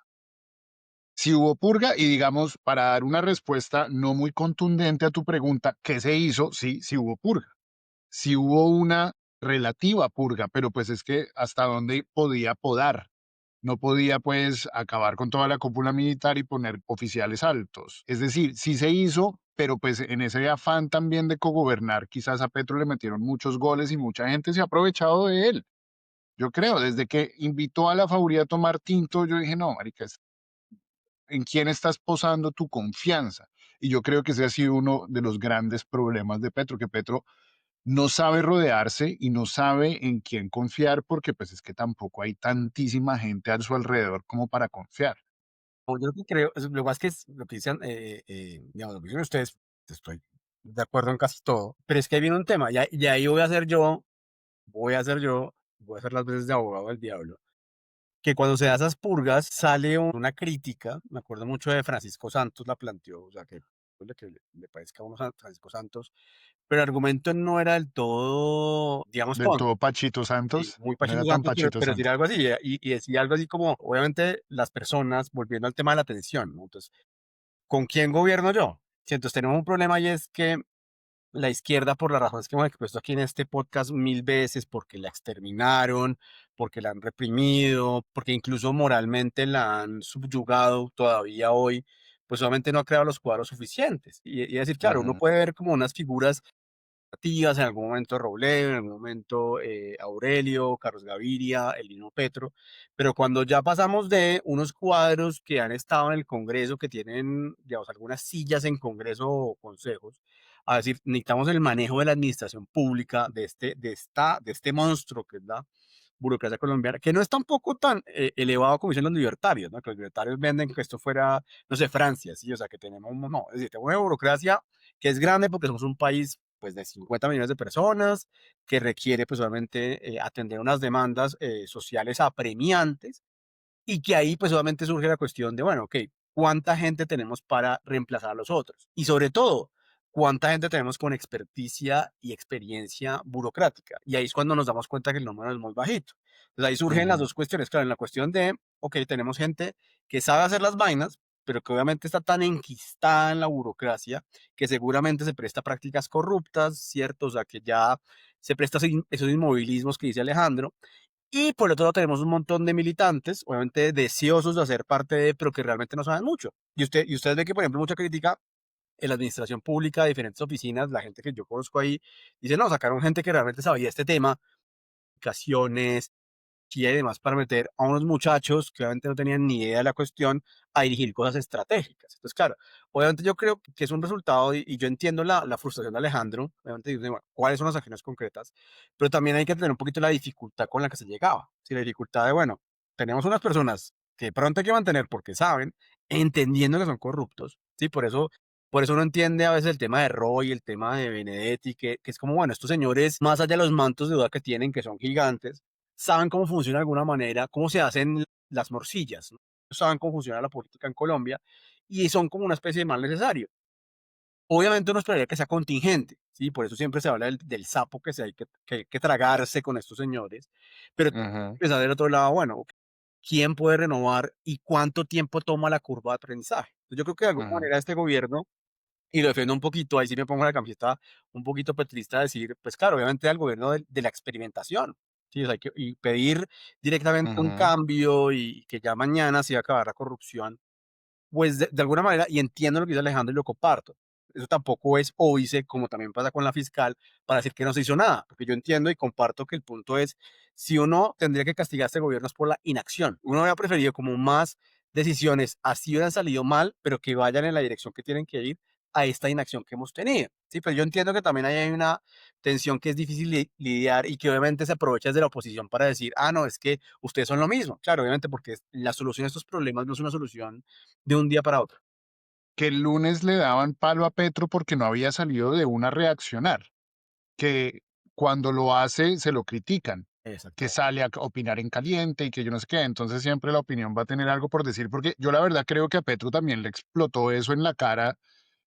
y digamos, para dar una respuesta no muy contundente a tu pregunta, ¿qué se hizo? Sí, sí hubo purga. Sí hubo una relativa purga, pero pues es que hasta dónde podía podar. No podía pues acabar con toda la cúpula militar y poner oficiales altos. Es decir, sí se hizo, pero pues en ese afán también de cogobernar, quizás a Petro le metieron muchos goles y mucha gente se ha aprovechado de él. Yo creo, desde que invitó a la Fauría a tomar tinto, yo dije, no, marica, ¿en quién estás posando tu confianza? Y yo creo que ese ha sido uno de los grandes problemas de Petro, que Petro no sabe rodearse y no sabe en quién confiar porque pues es que tampoco hay tantísima gente a su alrededor como para confiar. O yo lo que creo, lo más que es, lo que dicen, digamos, lo que dicen ustedes, estoy de acuerdo en casi todo, pero es que ahí viene un tema, y ahí voy a hacer las veces de abogado del diablo, que cuando se da esas purgas sale una crítica, me acuerdo mucho de Francisco Santos, la planteó, o sea, que le parezca a uno Francisco Santos, pero el argumento no era del todo, digamos, Del tonto. todo Pachito Sí, Santos, muy no era Pachito tan Santos, Pachito pero decir Santos. algo así, y decía algo así como, obviamente, las personas, volviendo al tema de la atención, ¿no? Entonces, ¿con quién gobierno yo? Si entonces tenemos un problema y es que la izquierda, por las razones que hemos expuesto aquí en este podcast mil veces, porque la exterminaron, porque la han reprimido, porque incluso moralmente la han subyugado todavía hoy, pues obviamente no ha creado los cuadros suficientes. Y es decir, claro, uno Ujú. puede ver como unas figuras en algún momento Robledo, en algún momento Aurelio, Carlos Gaviria, el mismo Petro, pero cuando ya pasamos de unos cuadros que han estado en el Congreso, que tienen, digamos, algunas sillas en Congreso o consejos, a decir, necesitamos el manejo de la administración pública de este monstruo que es la burocracia colombiana, que no es tampoco tan elevado como dicen los libertarios, ¿no? Que los libertarios venden que esto fuera, no sé, Francia, ¿sí? O sea, que tenemos, no, es decir, tenemos una burocracia que es grande porque somos un país pues de 50 millones de personas, que requiere pues obviamente atender unas demandas sociales apremiantes y que ahí pues obviamente surge la cuestión de, bueno, ok, ¿cuánta gente tenemos para reemplazar a los otros? Y sobre todo, ¿cuánta gente tenemos con experticia y experiencia burocrática? Y ahí es cuando nos damos cuenta que el número es muy bajito. Entonces ahí surgen las Ujú. dos cuestiones, claro, en la cuestión de, ok, tenemos gente que sabe hacer las vainas, pero que obviamente está tan enquistada en la burocracia que seguramente se presta a prácticas corruptas, ¿cierto? O sea, que ya se presta esos inmovilismos que dice Alejandro, y por otro lado tenemos un montón de militantes, obviamente deseosos de hacer parte de, pero que realmente no saben mucho. Y usted ve que, por ejemplo, mucha crítica en la administración pública de diferentes oficinas, la gente que yo conozco ahí, dice, no, sacaron gente que realmente sabía este tema, aplicaciones, y demás para meter a unos muchachos que obviamente no tenían ni idea de la cuestión a dirigir cosas estratégicas. Entonces, claro, obviamente yo creo que es un resultado y yo entiendo la frustración de Alejandro, obviamente dice, bueno, cuáles son las acciones concretas, pero también hay que tener un poquito la dificultad con la que se llegaba. Si la dificultad de, bueno, tenemos unas personas que pronto hay que mantener porque saben, entendiendo que son corruptos, ¿sí? Por eso uno entiende a veces el tema de Roy, el tema de Benedetti, que es como, bueno, estos señores, más allá de los mantos de duda que tienen, que son gigantes, saben cómo funciona de alguna manera, cómo se hacen las morcillas, ¿no? Saben cómo funciona la política en Colombia y son como una especie de mal necesario. Obviamente uno esperaría que sea contingente, ¿sí? Por eso siempre se habla del sapo que que hay que tragarse con estos señores, pero Ujú, pensar del otro lado, bueno, ¿quién puede renovar y cuánto tiempo toma la curva de aprendizaje? Yo creo que de alguna ujú, manera este gobierno, y lo defiendo un poquito, ahí sí me pongo la camiseta un poquito petrista, decir, pues claro, obviamente al gobierno de la experimentación, ¿sí? O sea, y pedir directamente un ujú, cambio y que ya mañana se va a acabar la corrupción, pues de alguna manera, y entiendo lo que dice Alejandro y lo comparto. Eso tampoco es óbice, como también pasa con la fiscal, para decir que no se hizo nada, porque yo entiendo y comparto que el punto es, si uno tendría que castigar a este gobierno es por la inacción. Uno habría preferido como más decisiones, así hubieran salido mal, pero que vayan en la dirección que tienen que ir a esta inacción que hemos tenido. Sí, pero yo entiendo que también ahí hay una tensión que es difícil lidiar y que obviamente se aprovecha desde la oposición para decir, ah, no, es que ustedes son lo mismo. Claro, obviamente porque la solución a estos problemas no es una solución de un día para otro. Que el lunes le daban palo a Petro porque no había salido de una a reaccionar, que cuando lo hace se lo critican, que Exactamente. sale a opinar en caliente y que yo no sé qué, entonces siempre la opinión va a tener algo por decir, porque yo la verdad creo que a Petro también le explotó eso en la cara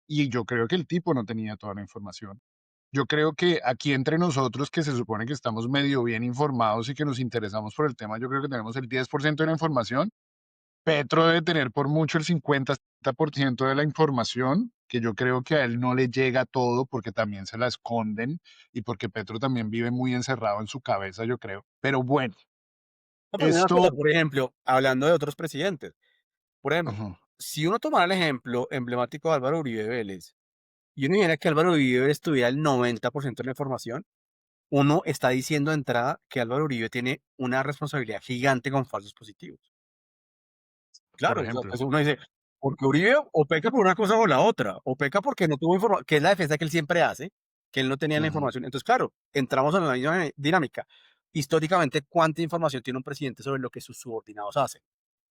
y yo creo que el tipo no tenía toda la información. Yo creo que aquí entre nosotros, que se supone que estamos medio bien informados y que nos interesamos por el tema, yo creo que tenemos el 10% de la información. Petro debe tener por mucho el 50-60% de la información, que yo creo que a él no le llega todo porque también se la esconden y porque Petro también vive muy encerrado en su cabeza, yo creo. Pero bueno, No, pero una cosa, esto, por ejemplo, hablando de otros presidentes, por ejemplo, ajá, si uno tomara el ejemplo emblemático de Álvaro Uribe Vélez, y uno dijera que Álvaro Uribe Vélez tuviera el 90% de la información, uno está diciendo de entrada que Álvaro Uribe tiene una responsabilidad gigante con falsos positivos. por Claro, o sea, ejemplo. pues uno dice, porque Uribe o peca por una cosa o la otra, o peca porque no tuvo información, que es la defensa que él siempre hace, que él no tenía la Ujú, información. Entonces, claro, entramos en la misma dinámica. Históricamente, ¿cuánta información tiene un presidente sobre lo que sus subordinados hacen?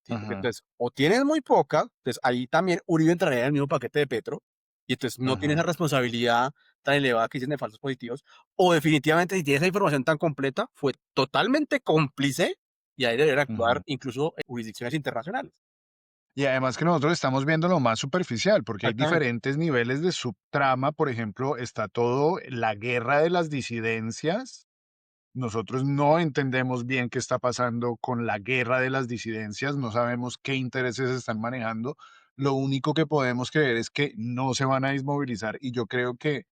¿Sí? Porque ujú, entonces, o tienes muy poca, entonces ahí también Uribe entraría en el mismo paquete de Petro, y entonces no tiene esa ujú, responsabilidad tan elevada que dicen de falsos positivos, o definitivamente si tiene esa información tan completa, fue totalmente cómplice y ahí debería actuar ujú. incluso en jurisdicciones internacionales. Y además que nosotros estamos viendo lo más superficial, porque hay Exactamente. diferentes niveles de subtrama. Por ejemplo, está todo la guerra de las disidencias. Nosotros no entendemos bien qué está pasando con la guerra de las disidencias, no sabemos qué intereses están manejando. Lo único que podemos creer es que no se van a desmovilizar y yo creo que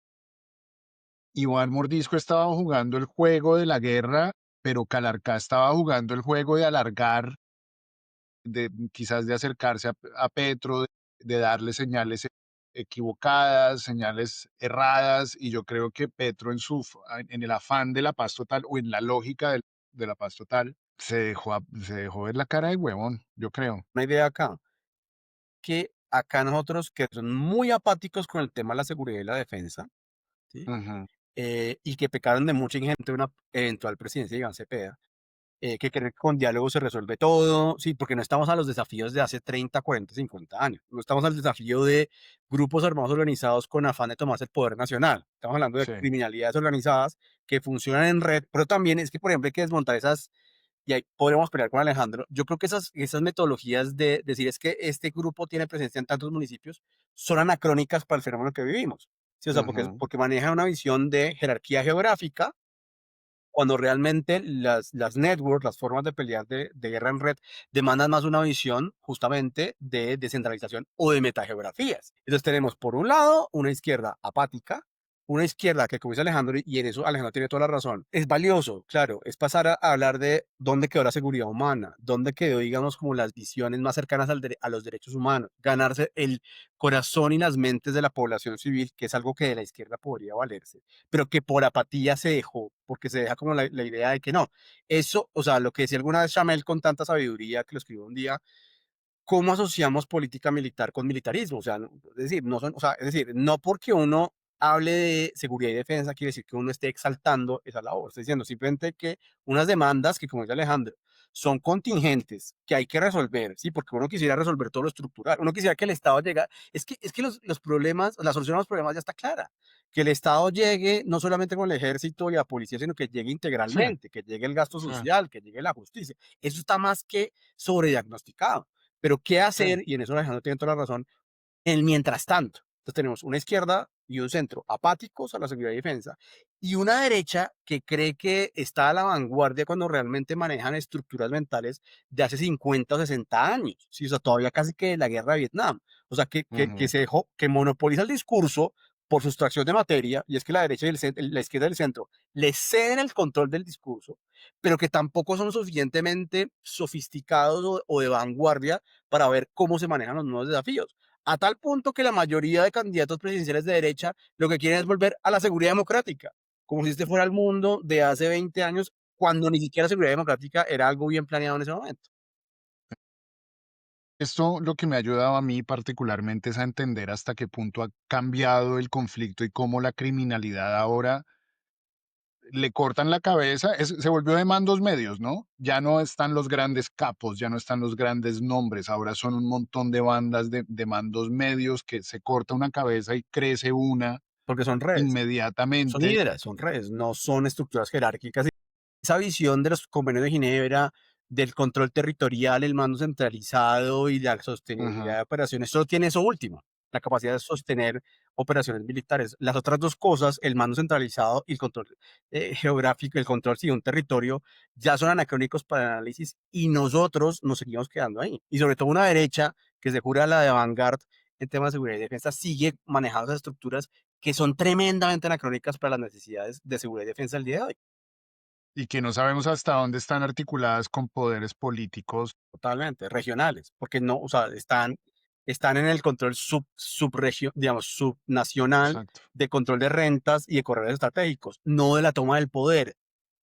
Iván Mordisco estaba jugando el juego de la guerra, pero Calarcá estaba jugando el juego de alargar, de quizás de acercarse a Petro, de darle señales equivocadas, señales erradas, y yo creo que Petro en el afán de la paz total o en la lógica de la paz total, se dejó ver la cara de huevón, yo creo. Una idea acá, que acá nosotros que son muy apáticos con el tema de la seguridad y la defensa, ¿sí? Ujú, Y que pecaron de mucha ingenuidad de una eventual presidencia de Iván Cepeda, que creen que con diálogo se resuelve todo, sí, porque no estamos a los desafíos de hace 30, 40, 50 años, no estamos al desafío de grupos armados organizados con afán de tomarse el poder nacional, estamos hablando de sí, criminalidades organizadas que funcionan en red, pero también es que, por ejemplo, hay que desmontar esas, y ahí podríamos pelear con Alejandro. Yo creo que esas metodologías de decir es que este grupo tiene presencia en tantos municipios son anacrónicas para el fenómeno que vivimos. Sí, o sea, ujú, porque maneja una visión de jerarquía geográfica cuando realmente las networks, las formas de pelear de guerra en red, demandan más una visión justamente de descentralización o de metageografías. Entonces tenemos por un lado una izquierda apática, una izquierda que, como dice Alejandro, y en eso Alejandro tiene toda la razón, es valioso, claro, es pasar a hablar de dónde quedó la seguridad humana, dónde quedó, digamos, como las visiones más cercanas a los derechos humanos, ganarse el corazón y las mentes de la población civil, que es algo que de la izquierda podría valerse, pero que por apatía se dejó, porque se deja como la idea de que no. Eso, o sea, lo que decía alguna vez Chamel con tanta sabiduría que lo escribió un día, ¿cómo asociamos política militar con militarismo? O sea, es decir, no son, o sea, es decir, no porque uno hable de seguridad y defensa quiere decir que uno esté exaltando esa labor. Estoy diciendo simplemente que unas demandas que, como dice Alejandro, son contingentes que hay que resolver, ¿sí? Porque uno quisiera resolver todo lo estructural. Uno quisiera que el Estado llegue. Es que los problemas, la solución a los problemas ya está clara. Que el Estado llegue no solamente con el ejército y la policía, sino que llegue sí, integralmente, que llegue el gasto sí, social, que llegue la justicia. Eso está más que sobrediagnosticado. Pero, ¿qué sí. hacer? Y en eso Alejandro tiene toda la razón, en mientras tanto. Entonces tenemos una izquierda y un centro apáticos a la seguridad y defensa, y una derecha que cree que está a la vanguardia cuando realmente manejan estructuras mentales de hace 50 o 60 años, ¿sí? O sea, todavía casi que de la guerra de Vietnam. O sea, que Ujú. se dejó, que monopoliza el discurso por sustracción de materia, y es que la derecha y la izquierda y el centro le ceden el control del discurso, pero que tampoco son suficientemente sofisticados o de vanguardia para ver cómo se manejan los nuevos desafíos. A tal punto que la mayoría de candidatos presidenciales de derecha lo que quieren es volver a la seguridad democrática, como si este fuera el mundo de hace 20 años, cuando ni siquiera seguridad democrática era algo bien planeado en ese momento. Esto lo que me ha ayudado a mí particularmente es a entender hasta qué punto ha cambiado el conflicto y cómo la criminalidad ahora le cortan la cabeza, se volvió de mandos medios, ¿no? Ya no están los grandes capos, ya no están los grandes nombres, ahora son un montón de bandas de mandos medios que se corta una cabeza y crece una Porque son inmediatamente. hidras, son redes, no son estructuras jerárquicas. Esa visión de los convenios de Ginebra, del control territorial, el mando centralizado y la sostenibilidad Ujú. de operaciones, solo tiene eso último, la capacidad de sostener operaciones militares. Las otras dos cosas, el mando centralizado y el control geográfico, el control sí, de un territorio, ya son anacrónicos para el análisis y nosotros nos seguimos quedando ahí. Y sobre todo una derecha que se jura la de vanguard en temas de seguridad y defensa sigue manejando esas estructuras que son tremendamente anacrónicas para las necesidades de seguridad y defensa del día de hoy. Y que no sabemos hasta dónde están articuladas con poderes políticos. Totalmente, regionales, porque no, o sea, están en el control digamos, subnacional Exacto. de control de rentas y de corredores estratégicos, no de la toma del poder,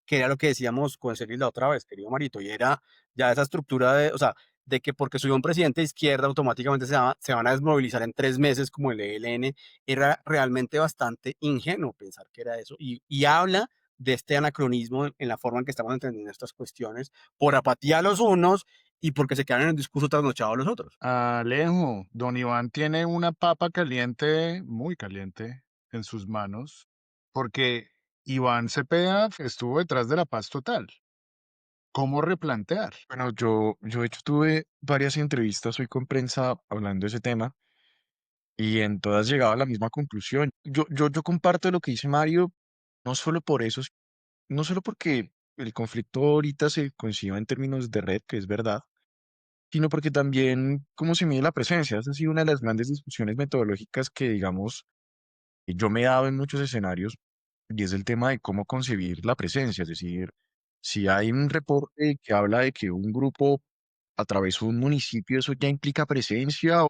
que era lo que decíamos con Celis la otra vez, querido Marito, y era ya esa estructura de, o sea, de que porque subió un presidente de izquierda automáticamente se van a desmovilizar en 3 meses como el ELN, era realmente bastante ingenuo pensar que era eso. Y habla de este anacronismo en la forma en que estamos entendiendo estas cuestiones, por apatía a los unos y porque se quedan en un discurso trasnochado a los otros. Alejo, don Iván tiene una papa caliente, muy caliente, en sus manos, porque Iván Cepeda estuvo detrás de la paz total. ¿Cómo replantear? Bueno, yo de hecho tuve varias entrevistas hoy con prensa hablando de ese tema y en todas llegaba a la misma conclusión. Yo comparto lo que dice Mario, no solo por eso, no solo porque el conflicto ahorita se conciba en términos de red, que es verdad, sino porque también cómo se mide la presencia. Esa ha sido una de las grandes discusiones metodológicas que, digamos, yo me he dado en muchos escenarios y es el tema de cómo concebir la presencia. Es decir, si hay un reporte que habla de que un grupo atravesó un municipio, eso ya implica presencia. ¿O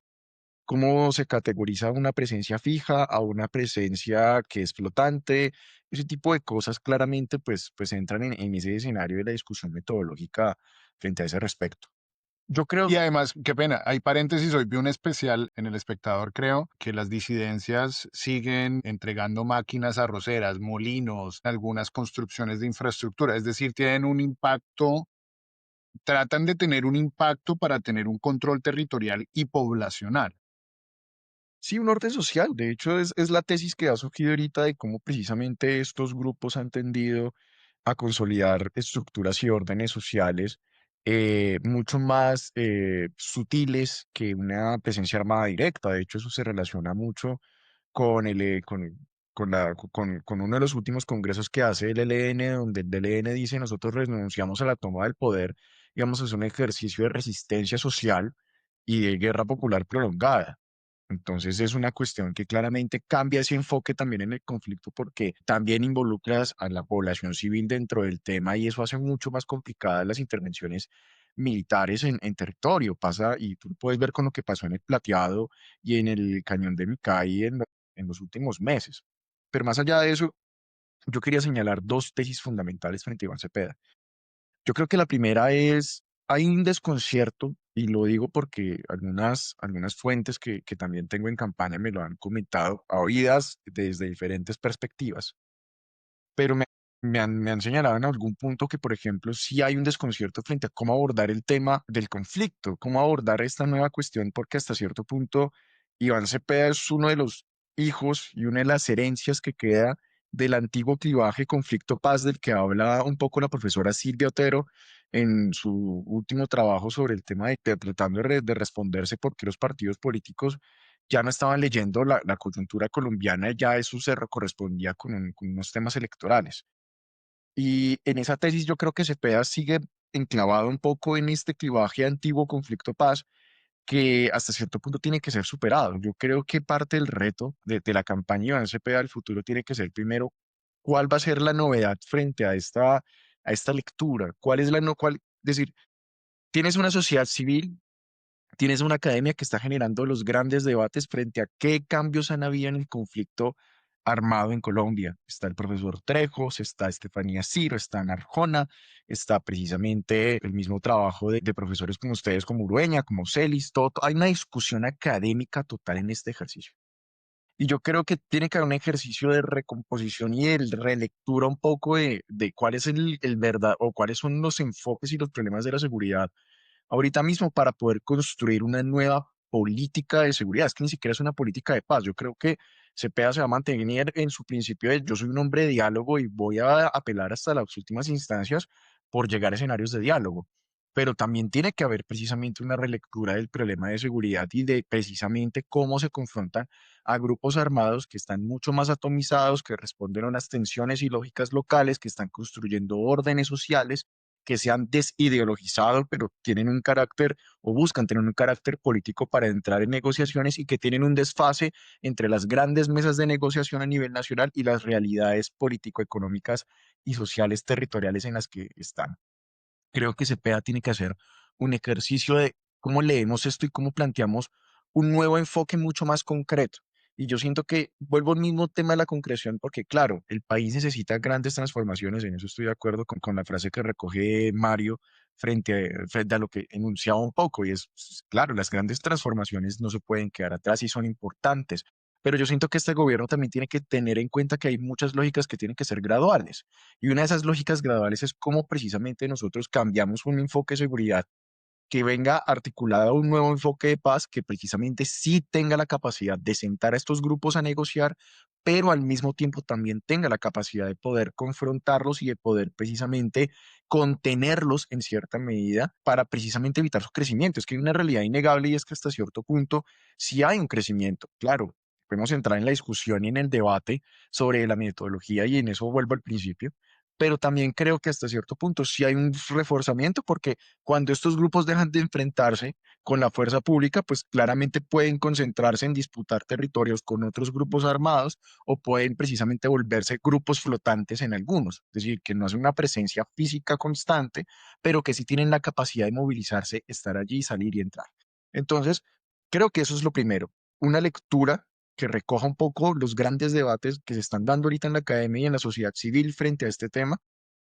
cómo se categoriza una presencia fija a una presencia que es flotante? Ese tipo de cosas claramente pues entran en ese escenario de la discusión metodológica frente a ese respecto. Yo creo. Y además, qué pena, hay paréntesis, hoy vi un especial en El Espectador, creo, que las disidencias siguen entregando máquinas arroceras, molinos, algunas construcciones de infraestructura, es decir, tienen un impacto, tratan de tener un impacto para tener un control territorial y poblacional. Sí, un orden social. De hecho, es la tesis que ha surgido ahorita de cómo precisamente estos grupos han tendido a consolidar estructuras y órdenes sociales mucho más sutiles que una presencia armada directa. De hecho, eso se relaciona mucho con con uno de los últimos congresos que hace el ELN, donde el ELN dice: nosotros renunciamos a la toma del poder y vamos a hacer un ejercicio de resistencia social y de guerra popular prolongada. Entonces es una cuestión que claramente cambia ese enfoque también en el conflicto porque también involucras a la población civil dentro del tema y eso hace mucho más complicadas las intervenciones militares en territorio. Pasa, y tú lo puedes ver con lo que pasó en el Plateado y en el Cañón de Micay en los últimos meses. Pero más allá de eso, yo quería señalar dos tesis fundamentales frente a Iván Cepeda. Yo creo que la primera es, hay un desconcierto, y lo digo porque algunas fuentes que también tengo en campaña me lo han comentado a oídas desde diferentes perspectivas, pero me han señalado en algún punto que, por ejemplo, sí hay un desconcierto frente a cómo abordar el tema del conflicto, cómo abordar esta nueva cuestión, porque hasta cierto punto Iván Cepeda es uno de los hijos y una de las herencias que queda del antiguo clivaje conflicto-paz del que habla un poco la profesora Silvia Otero en su último trabajo sobre el tema de tratando de responderse por qué los partidos políticos ya no estaban leyendo la coyuntura colombiana, ya eso se correspondía con unos temas electorales. Y en esa tesis yo creo que Cepeda sigue enclavado un poco en este clivaje antiguo conflicto-paz que hasta cierto punto tiene que ser superado. Yo creo que parte del reto de la campaña de Iván Cepeda del futuro tiene que ser primero cuál va a ser la novedad frente a esta lectura, cuál es la no, cuál, es decir, tienes una sociedad civil, tienes una academia que está generando los grandes debates frente a qué cambios han habido en el conflicto armado en Colombia. Está el profesor Trejos, está Estefanía Ciro, está Narjona, está precisamente el mismo trabajo de profesores como ustedes, como Urueña, como Celis, todo. Hay una discusión académica total en este ejercicio. Y yo creo que tiene que haber un ejercicio de recomposición y de relectura un poco de cuál es el verdad o cuáles son los enfoques y los problemas de la seguridad ahorita mismo para poder construir una nueva política de seguridad. Es que ni siquiera es una política de paz. Yo creo que Cepeda se va a mantener en su principio de yo soy un hombre de diálogo y voy a apelar hasta las últimas instancias por llegar a escenarios de diálogo. Pero también tiene que haber precisamente una relectura del problema de seguridad y de precisamente cómo se confrontan a grupos armados que están mucho más atomizados, que responden a unas tensiones y lógicas locales, que están construyendo órdenes sociales que se han desideologizado, pero tienen un carácter o buscan tener un carácter político para entrar en negociaciones y que tienen un desfase entre las grandes mesas de negociación a nivel nacional y las realidades político-económicas y sociales territoriales en las que están. Creo que Cepeda tiene que hacer un ejercicio de cómo leemos esto y cómo planteamos un nuevo enfoque mucho más concreto. Y yo siento que vuelvo al mismo tema de la concreción, porque claro, el país necesita grandes transformaciones, en eso estoy de acuerdo con la frase que recoge Mario frente a lo que enunciaba un poco, y es, pues, claro, las grandes transformaciones no se pueden quedar atrás y son importantes, pero yo siento que este gobierno también tiene que tener en cuenta que hay muchas lógicas que tienen que ser graduales. Y una de esas lógicas graduales es cómo precisamente nosotros cambiamos un enfoque de seguridad que venga articulado a un nuevo enfoque de paz que precisamente sí tenga la capacidad de sentar a estos grupos a negociar, pero al mismo tiempo también tenga la capacidad de poder confrontarlos y de poder precisamente contenerlos en cierta medida para precisamente evitar su crecimiento. Es que hay una realidad innegable y es que hasta cierto punto sí hay un crecimiento, claro. Podemos entrar en la discusión y en el debate sobre la metodología y en eso vuelvo al principio, pero también creo que hasta cierto punto sí hay un reforzamiento porque cuando estos grupos dejan de enfrentarse con la fuerza pública, pues claramente pueden concentrarse en disputar territorios con otros grupos armados o pueden precisamente volverse grupos flotantes en algunos, es decir, que no es una presencia física constante, pero que sí tienen la capacidad de movilizarse, estar allí, salir y entrar. Entonces, creo que eso es lo primero, una lectura que recoja un poco los grandes debates que se están dando ahorita en la academia y en la sociedad civil frente a este tema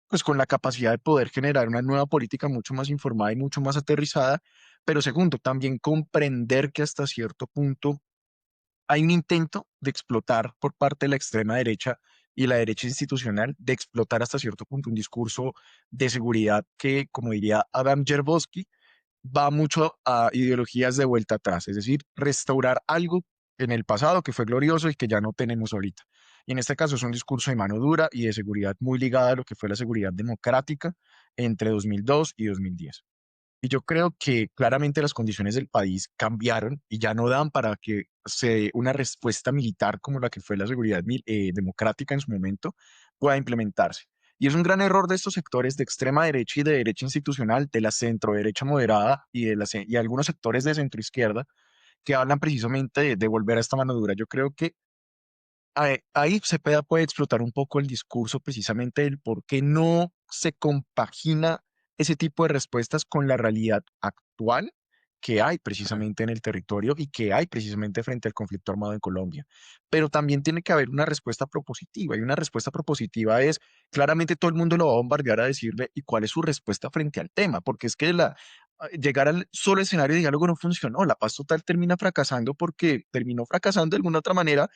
pues con la capacidad de poder generar una nueva política mucho más informada y mucho más aterrizada, pero segundo, también comprender que hasta cierto punto hay un intento de explotar por parte de la extrema derecha y la derecha institucional, de explotar hasta cierto punto un discurso de seguridad que, como diría Adam Jerbowski, va mucho a ideologías de vuelta atrás, es decir, restaurar algo en el pasado que fue glorioso y que ya no tenemos ahorita. Y en este caso es un discurso de mano dura y de seguridad muy ligada a lo que fue la seguridad democrática entre 2002 y 2010. Y yo creo que claramente las condiciones del país cambiaron y ya no dan para que una respuesta militar como la que fue la seguridad democrática en su momento pueda implementarse. Y es un gran error de estos sectores de extrema derecha y de derecha institucional, de la centro derecha moderada y algunos sectores de centro izquierda que hablan precisamente de volver a esta mano dura. Yo creo que ahí Cepeda puede explotar un poco el discurso precisamente del por qué no se compagina ese tipo de respuestas con la realidad actual que hay precisamente en el territorio y que hay precisamente frente al conflicto armado en Colombia. Pero también tiene que haber una respuesta propositiva y una respuesta propositiva es, claramente todo el mundo lo va a bombardear a decirle y cuál es su respuesta frente al tema, porque es que llegar al solo escenario de diálogo no funcionó, la paz total termina fracasando porque terminó fracasando de alguna otra manera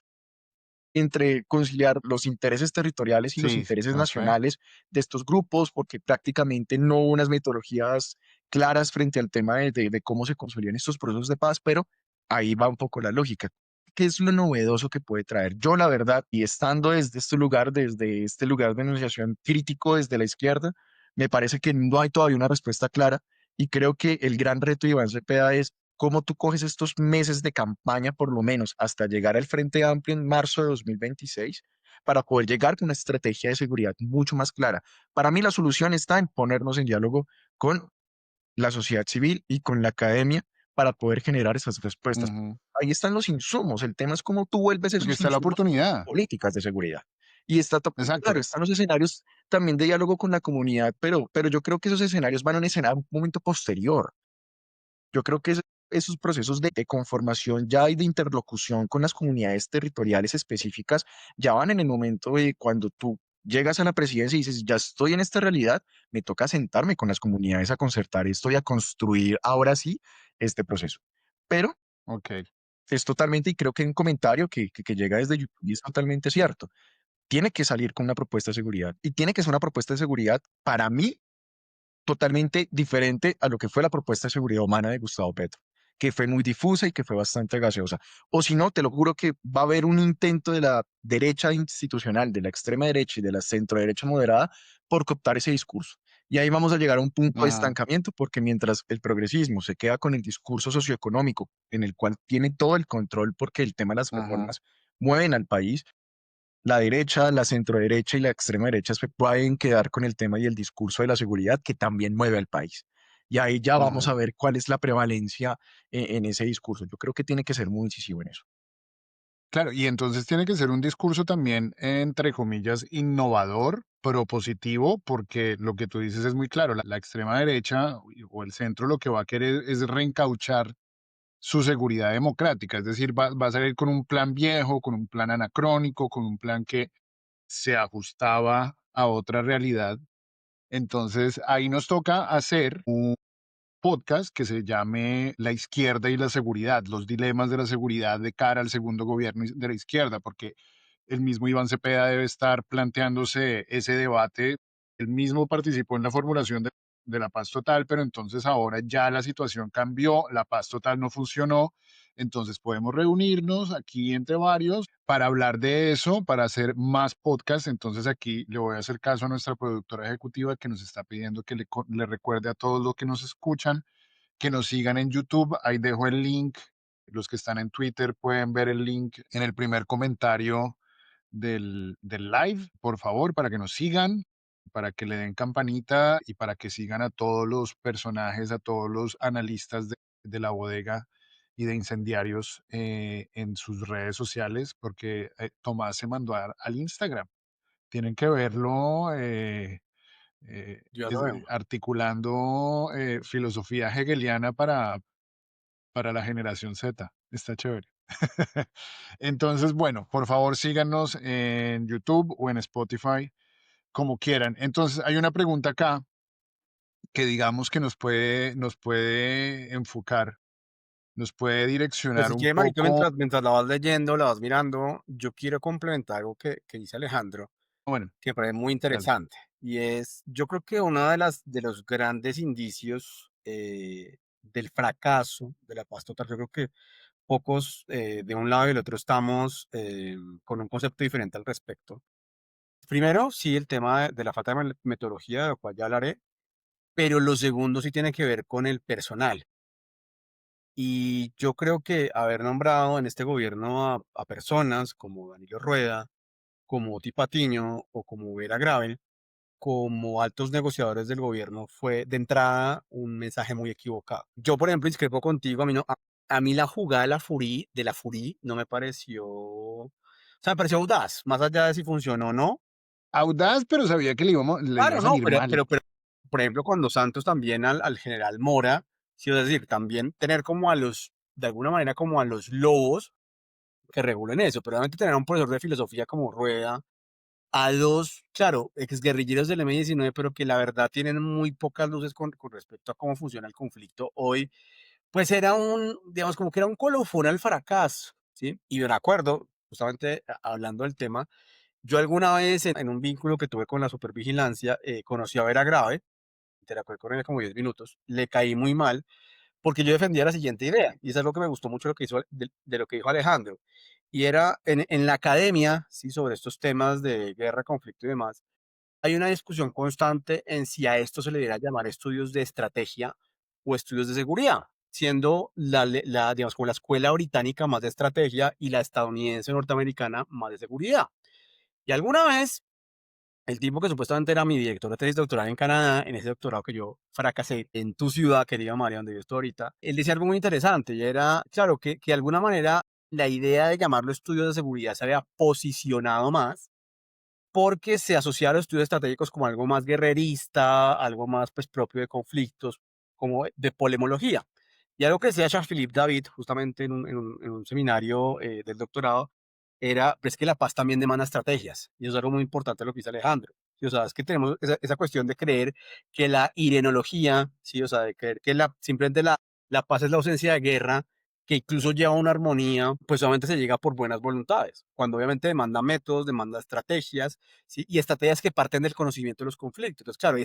entre conciliar los intereses territoriales y los Sí, sí, intereses no sé. nacionales de estos grupos, porque prácticamente no hubo unas metodologías claras frente al tema de cómo se consolidan estos procesos de paz, pero ahí va un poco la lógica. ¿Qué es lo novedoso que puede traer? Yo, la verdad, y estando desde este lugar de enunciación crítico desde la izquierda, me parece que no hay todavía una respuesta clara y creo que el gran reto de Iván Cepeda es cómo tú coges estos meses de campaña, por lo menos hasta llegar al Frente Amplio en marzo de 2026, para poder llegar con una estrategia de seguridad mucho más clara. Para mí la solución está en ponernos en diálogo con la sociedad civil y con la academia para poder generar esas respuestas. Ujú. Ahí están los insumos. El tema es cómo tú vuelves Porque esos está la insumos en oportunidad. políticas de seguridad. Y está, claro, Exacto. están los escenarios también de diálogo con la comunidad, pero yo creo que esos escenarios van a un escenario un momento posterior. Yo creo que esos procesos de conformación ya y de interlocución con las comunidades territoriales específicas ya van en el momento de cuando tú llegas a la presidencia y dices, ya estoy en esta realidad, me toca sentarme con las comunidades a concertar esto y a construir ahora sí este proceso. Pero Ok. es totalmente, y creo que hay un comentario que llega desde YouTube y es totalmente cierto. Tiene que salir con una propuesta de seguridad y tiene que ser una propuesta de seguridad para mí totalmente diferente a lo que fue la propuesta de seguridad humana de Gustavo Petro, que fue muy difusa y que fue bastante gaseosa. O si no, te lo juro que va a haber un intento de la derecha institucional, de la extrema derecha y de la centro derecha moderada por cooptar ese discurso. Y ahí vamos a llegar a un punto de Ajá, estancamiento porque mientras el progresismo se queda con el discurso socioeconómico en el cual tiene todo el control porque el tema de las ajá, reformas mueven al país, la derecha, la centroderecha y la extrema derecha se pueden quedar con el tema y el discurso de la seguridad que también mueve al país. Y ahí ya vamos a ajá. ver cuál es la prevalencia en ese discurso. Yo creo que tiene que ser muy incisivo en eso. Claro, y entonces tiene que ser un discurso también, entre comillas, innovador, propositivo, porque lo que tú dices es muy claro, la extrema derecha o el centro lo que va a querer es reencauchar su seguridad democrática, es decir, va a salir con un plan viejo, con un plan anacrónico, con un plan que se ajustaba a otra realidad. Entonces, ahí nos toca hacer un podcast que se llame La izquierda y la seguridad, los dilemas de la seguridad de cara al segundo gobierno de la izquierda, porque el mismo Iván Cepeda debe estar planteándose ese debate. Él mismo participó en la formulación de la paz total, pero entonces ahora ya la situación cambió, la paz total no funcionó, entonces podemos reunirnos aquí entre varios para hablar de eso, para hacer más podcasts. Entonces aquí le voy a hacer caso a nuestra productora ejecutiva que nos está pidiendo que le recuerde a todos los que nos escuchan que nos sigan en YouTube. Ahí dejo el link. Los que están en Twitter pueden ver el link en el primer comentario del live, por favor, para que nos sigan, para que le den campanita y para que sigan a todos los personajes, a todos los analistas de la bodega y de incendiarios en sus redes sociales, porque Tomás se mandó al Instagram. Tienen que verlo Ya lo vemos. articulando filosofía hegeliana para la generación Z. Está chévere. Entonces, bueno, por favor síganos en YouTube o en Spotify, como quieran. Entonces, hay una pregunta acá que digamos que nos puede enfocar, nos puede Pues direccionar si un quiere, Marito, poco. mientras la vas leyendo, la vas mirando, yo quiero complementar algo que dice Alejandro, Bueno, que me parece muy dale. interesante. Y es, yo creo que uno de los grandes indicios del fracaso de la paz total, yo creo que pocos de un lado y del otro estamos con un concepto diferente al respecto. Primero, sí, el tema de la falta de metodología, de lo cual ya hablaré, pero lo segundo sí tiene que ver con el personal. Y yo creo que haber nombrado en este gobierno a personas como Danilo Rueda, como Oti Patiño o como Vera Gravel, como altos negociadores del gobierno, fue de entrada un mensaje muy equivocado. Yo, por ejemplo, discrepo contigo, a mí, no, a mí la jugada de la Furí no me pareció, o sea, me pareció audaz, más allá de si funcionó o no. Audaz, pero sabía que le iba Claro, a no, salir mal. pero, por ejemplo, cuando Santos también al general Mora, sí, es decir, también tener como a los, de alguna manera, como a los lobos que regulen eso, pero obviamente tener a un profesor de filosofía como Rueda, a dos, claro, exguerrilleros del M-19, pero que la verdad tienen muy pocas luces con respecto a cómo funciona el conflicto hoy, pues era un, digamos, como que era un colofón al fracaso, ¿sí? Y me acuerdo, justamente hablando del tema, yo alguna vez en un vínculo que tuve con la supervigilancia, conocí a Vera Grave, interactué con ella como 10 minutos, le caí muy mal, porque yo defendía la siguiente idea, y eso es lo que me gustó mucho lo que hizo, de lo que dijo Alejandro, y era en la academia, sí, sobre estos temas de guerra, conflicto y demás, hay una discusión constante en si a esto se le debería llamar estudios de estrategia o estudios de seguridad, siendo digamos, como la escuela británica más de estrategia y la estadounidense norteamericana más de seguridad. Y alguna vez el tipo que supuestamente era mi director de tesis doctoral en Canadá, en ese doctorado que yo fracasé en tu ciudad, querida María, donde yo estoy ahorita, él decía algo muy interesante y era, claro, que de alguna manera la idea de llamarlo estudios de seguridad se había posicionado más porque se asocia a los estudios estratégicos como algo más guerrerista, algo más pues, propio de conflictos, como de polemología. Y algo que decía Jean-Philippe David, justamente en un seminario del doctorado, era pues, que la paz también demanda estrategias. Y eso es algo muy importante lo que dice Alejandro. ¿Sí? O sea, es que tenemos esa cuestión de creer que la irenología, ¿sí? O sea, de creer que simplemente la paz es la ausencia de guerra, que incluso lleva a una armonía, pues solamente se llega por buenas voluntades, cuando obviamente demanda métodos, demanda estrategias, ¿sí? Y estrategias que parten del conocimiento de los conflictos. Entonces, claro,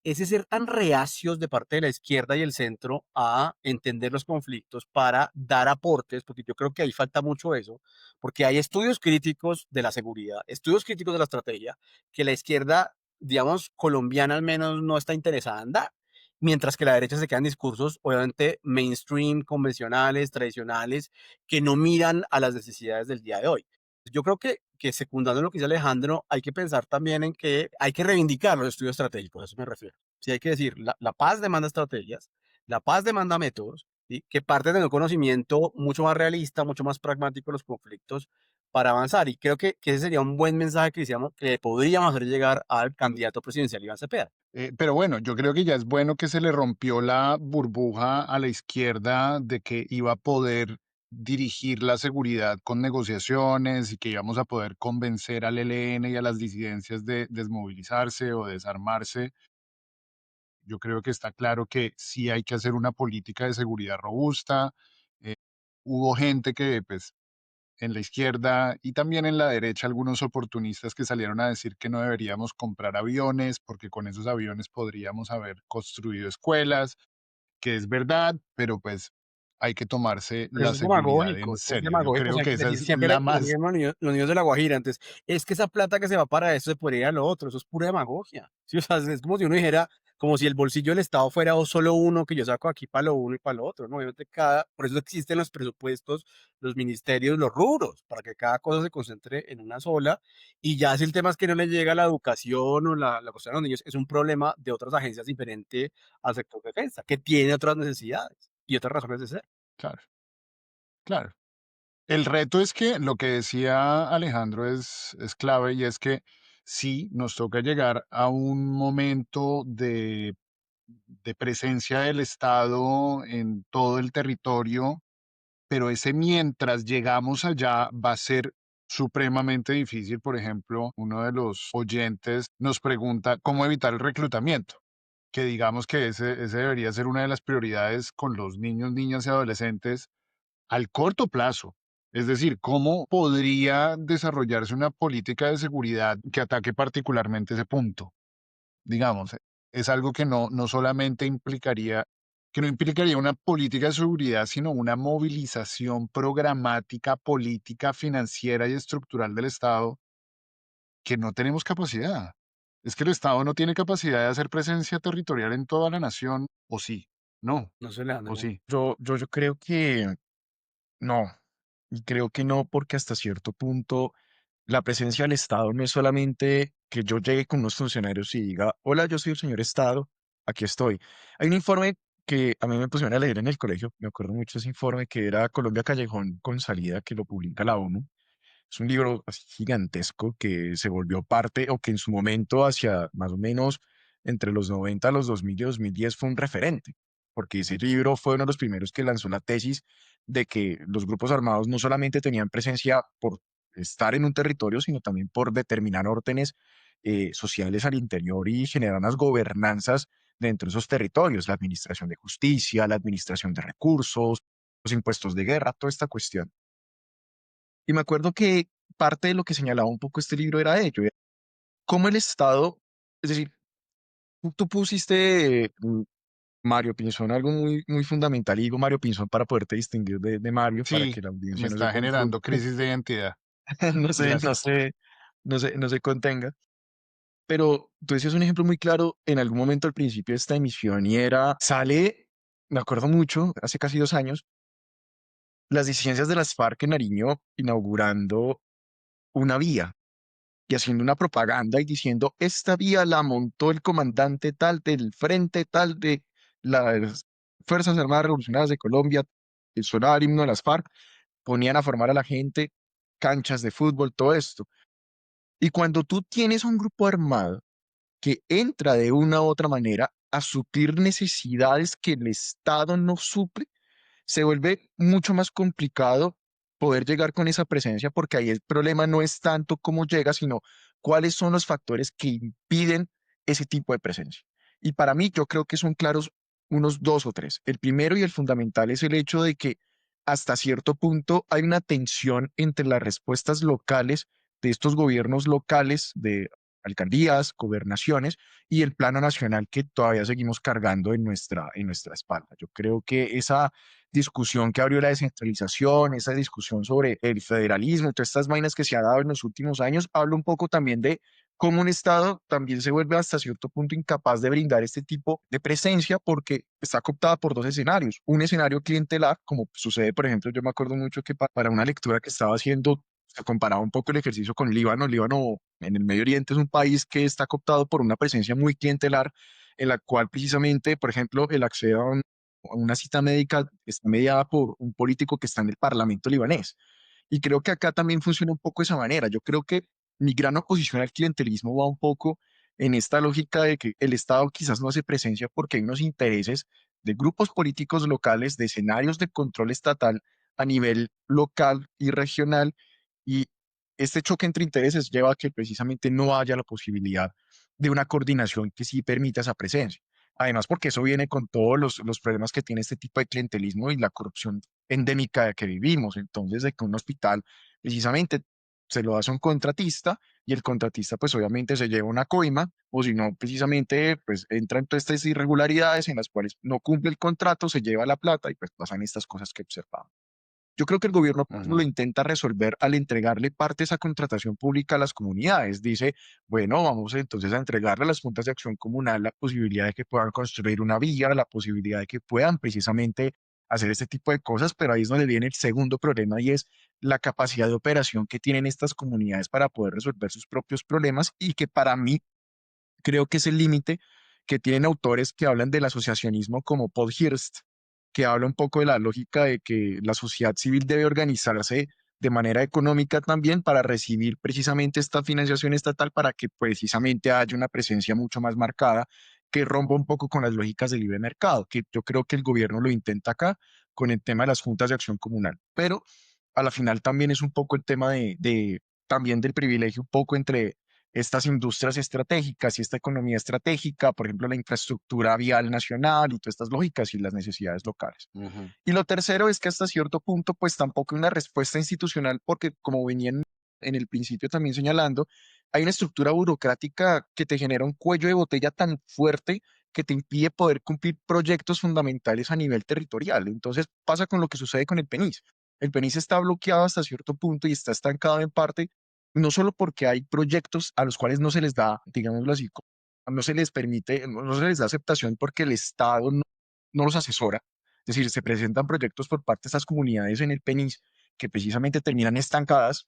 ese ser tan reacios de parte de la izquierda y el centro a entender los conflictos para dar aportes, porque yo creo que ahí falta mucho eso, porque hay estudios críticos de la seguridad, estudios críticos de la estrategia, que la izquierda, digamos, colombiana al menos no está interesada en dar, mientras que la derecha se quedan discursos, obviamente, mainstream, convencionales, tradicionales, que no miran a las necesidades del día de hoy. Yo creo que secundando lo que dice Alejandro, hay que pensar también en que hay que reivindicar los estudios estratégicos, a eso me refiero. Sí, hay que decir, la paz demanda estrategias, la paz demanda métodos, ¿sí? Que parten de un conocimiento mucho más realista, mucho más pragmático de los conflictos para avanzar. Y creo que ese sería un buen mensaje que, decíamos, que podríamos hacer llegar al candidato presidencial Iván Cepeda. Pero bueno, yo creo que ya es bueno que se le rompió la burbuja a la izquierda de que iba a poder dirigir la seguridad con negociaciones y que íbamos a poder convencer al ELN y a las disidencias de desmovilizarse o desarmarse. Yo creo que está claro que sí hay que hacer una política de seguridad robusta. Eh, Hubo gente que, pues, en la izquierda y también en la derecha, algunos oportunistas que salieron a decir que no deberíamos comprar aviones porque con esos aviones podríamos haber construido escuelas, que es verdad, pero pues hay que tomarse Pero la seguridad en es serio. Yo demagógico, o creo sea, que que esa decir, es siempre la por más, ejemplo, los niños de la Guajira, entonces, es que esa plata que se va para eso se podría ir a lo otro, eso es pura demagogia. Sí, o sea, es como si uno dijera, como si el bolsillo del Estado fuera o solo uno que yo saco aquí para lo uno y para lo otro, ¿no? Obviamente por eso existen los presupuestos, los ministerios, los rubros, para que cada cosa se concentre en una sola, y ya si el tema es que no le llega la educación o la cuestión a los niños, es un problema de otras agencias diferente al sector defensa, que tiene otras necesidades y otras razones de ser. claro, claro. El reto es que lo que decía Alejandro es clave y es que sí, nos toca llegar a un momento de presencia del Estado en todo el territorio, pero ese mientras llegamos allá va a ser supremamente difícil. Por ejemplo, uno de los oyentes nos pregunta cómo evitar el reclutamiento, que digamos que ese debería ser una de las prioridades con los niños, niñas y adolescentes al corto plazo. Es decir, ¿cómo podría desarrollarse una política de seguridad que ataque particularmente ese punto? Digamos, es algo que no solamente implicaría, que no implicaría una política de seguridad, sino una movilización programática, política, financiera y estructural del Estado que no tenemos capacidad. Es que el Estado no tiene capacidad de hacer presencia territorial en toda la nación, o sí, no, No sé, o Alejandro. sí. Yo creo que no, y creo que no, porque hasta cierto punto la presencia del Estado no es solamente que yo llegue con unos funcionarios y diga, hola, yo soy el señor Estado, aquí estoy. Hay un informe que a mí me pusieron a leer en el colegio, me acuerdo mucho de ese informe, que era Colombia Callejón con Salida, que lo publica la ONU. Es un libro así gigantesco que se volvió parte, o que en su momento, hacia más o menos entre los 90 a los 2000 y 2010, fue un referente, porque ese libro fue uno de los primeros que lanzó la tesis de que los grupos armados no solamente tenían presencia por estar en un territorio, sino también por determinar órdenes sociales al interior y generar unas gobernanzas dentro de esos territorios, la administración de justicia, la administración de recursos, los impuestos de guerra, toda esta cuestión. Y me acuerdo que parte de lo que señalaba un poco este libro era ello, cómo el Estado, es decir, tú pusiste, Mario Pinzón, algo muy fundamental, y digo Mario Pinzón para poderte distinguir de Mario, para Sí, que la me audiencia no se está generando confunda, crisis de identidad. no sé, no Gracias. sé, no se contenga. Pero tú decías un ejemplo muy claro en algún momento al principio de esta emisión y era, sale me acuerdo mucho, hace casi 2 años, las disidencias de las FARC en Nariño inaugurando una vía y haciendo una propaganda y diciendo, esta vía la montó el comandante tal del frente tal de las Fuerzas Armadas Revolucionarias de Colombia, el sonaba el himno de las FARC, ponían a formar a la gente, canchas de fútbol, todo esto. Y cuando tú tienes a un grupo armado que entra de una u otra manera a suplir necesidades que el Estado no suple, se vuelve mucho más complicado poder llegar con esa presencia porque ahí el problema no es tanto cómo llega, sino cuáles son los factores que impiden ese tipo de presencia. Y para mí yo creo que son claros unos dos o tres. El primero y el fundamental es el hecho de que hasta cierto punto hay una tensión entre las respuestas locales de estos gobiernos locales, de alcaldías, gobernaciones, y el plano nacional que todavía seguimos cargando en nuestra espalda. Yo creo que esa discusión que abrió la descentralización, esa discusión sobre el federalismo, todas estas vainas que se ha dado en los últimos años, habla un poco también de cómo un Estado también se vuelve hasta cierto punto incapaz de brindar este tipo de presencia porque está cooptada por dos escenarios. Un escenario clientelar, como sucede, por ejemplo, yo me acuerdo mucho que para una lectura que estaba haciendo, se comparaba un poco el ejercicio con Líbano. Líbano en el Medio Oriente es un país que está cooptado por una presencia muy clientelar en la cual precisamente, por ejemplo, el acceso a una cita médica está mediada por un político que está en el Parlamento libanés. Y creo que acá también funciona un poco de esa manera. Yo creo que mi gran oposición al clientelismo va un poco en esta lógica de que el Estado quizás no hace presencia porque hay unos intereses de grupos políticos locales, de escenarios de control estatal a nivel local y regional, y este choque entre intereses lleva a que precisamente no haya la posibilidad de una coordinación que sí permita esa presencia. Además, porque eso viene con todos los problemas que tiene este tipo de clientelismo y la corrupción endémica de que vivimos. Entonces, de que un hospital precisamente se lo hace a un contratista y el contratista pues obviamente se lleva una coima o si no precisamente pues entra en todas estas irregularidades en las cuales no cumple el contrato, se lleva la plata y pues pasan estas cosas que observamos. Yo creo que el gobierno lo Ujú, intenta resolver al entregarle parte de esa contratación pública a las comunidades. Dice, bueno, vamos entonces a entregarle a las juntas de acción comunal la posibilidad de que puedan construir una vía, la posibilidad de que puedan precisamente hacer este tipo de cosas, pero ahí es donde viene el segundo problema y es la capacidad de operación que tienen estas comunidades para poder resolver sus propios problemas y que para mí creo que es el límite que tienen autores que hablan del asociacionismo como Paul Hirst, que habla un poco de la lógica de que la sociedad civil debe organizarse de manera económica también para recibir precisamente esta financiación estatal para que precisamente haya una presencia mucho más marcada que rompa un poco con las lógicas del libre mercado, que yo creo que el gobierno lo intenta acá con el tema de las juntas de acción comunal, pero a la final también es un poco el tema también del privilegio un poco entre estas industrias estratégicas y esta economía estratégica, por ejemplo, la infraestructura vial nacional y todas estas lógicas y las necesidades locales. ujú, Y lo tercero es que hasta cierto punto, pues tampoco hay una respuesta institucional, porque como venían en el principio también señalando, hay una estructura burocrática que te genera un cuello de botella tan fuerte que te impide poder cumplir proyectos fundamentales a nivel territorial. Entonces pasa con lo que sucede con el PENIS. El PENIS está bloqueado hasta cierto punto y está estancado en parte no solo porque hay proyectos a los cuales no se les da, digámoslo así, no se les permite, no se les da aceptación porque el Estado no los asesora. Es decir, se presentan proyectos por parte de estas comunidades en el PENIS que precisamente terminan estancadas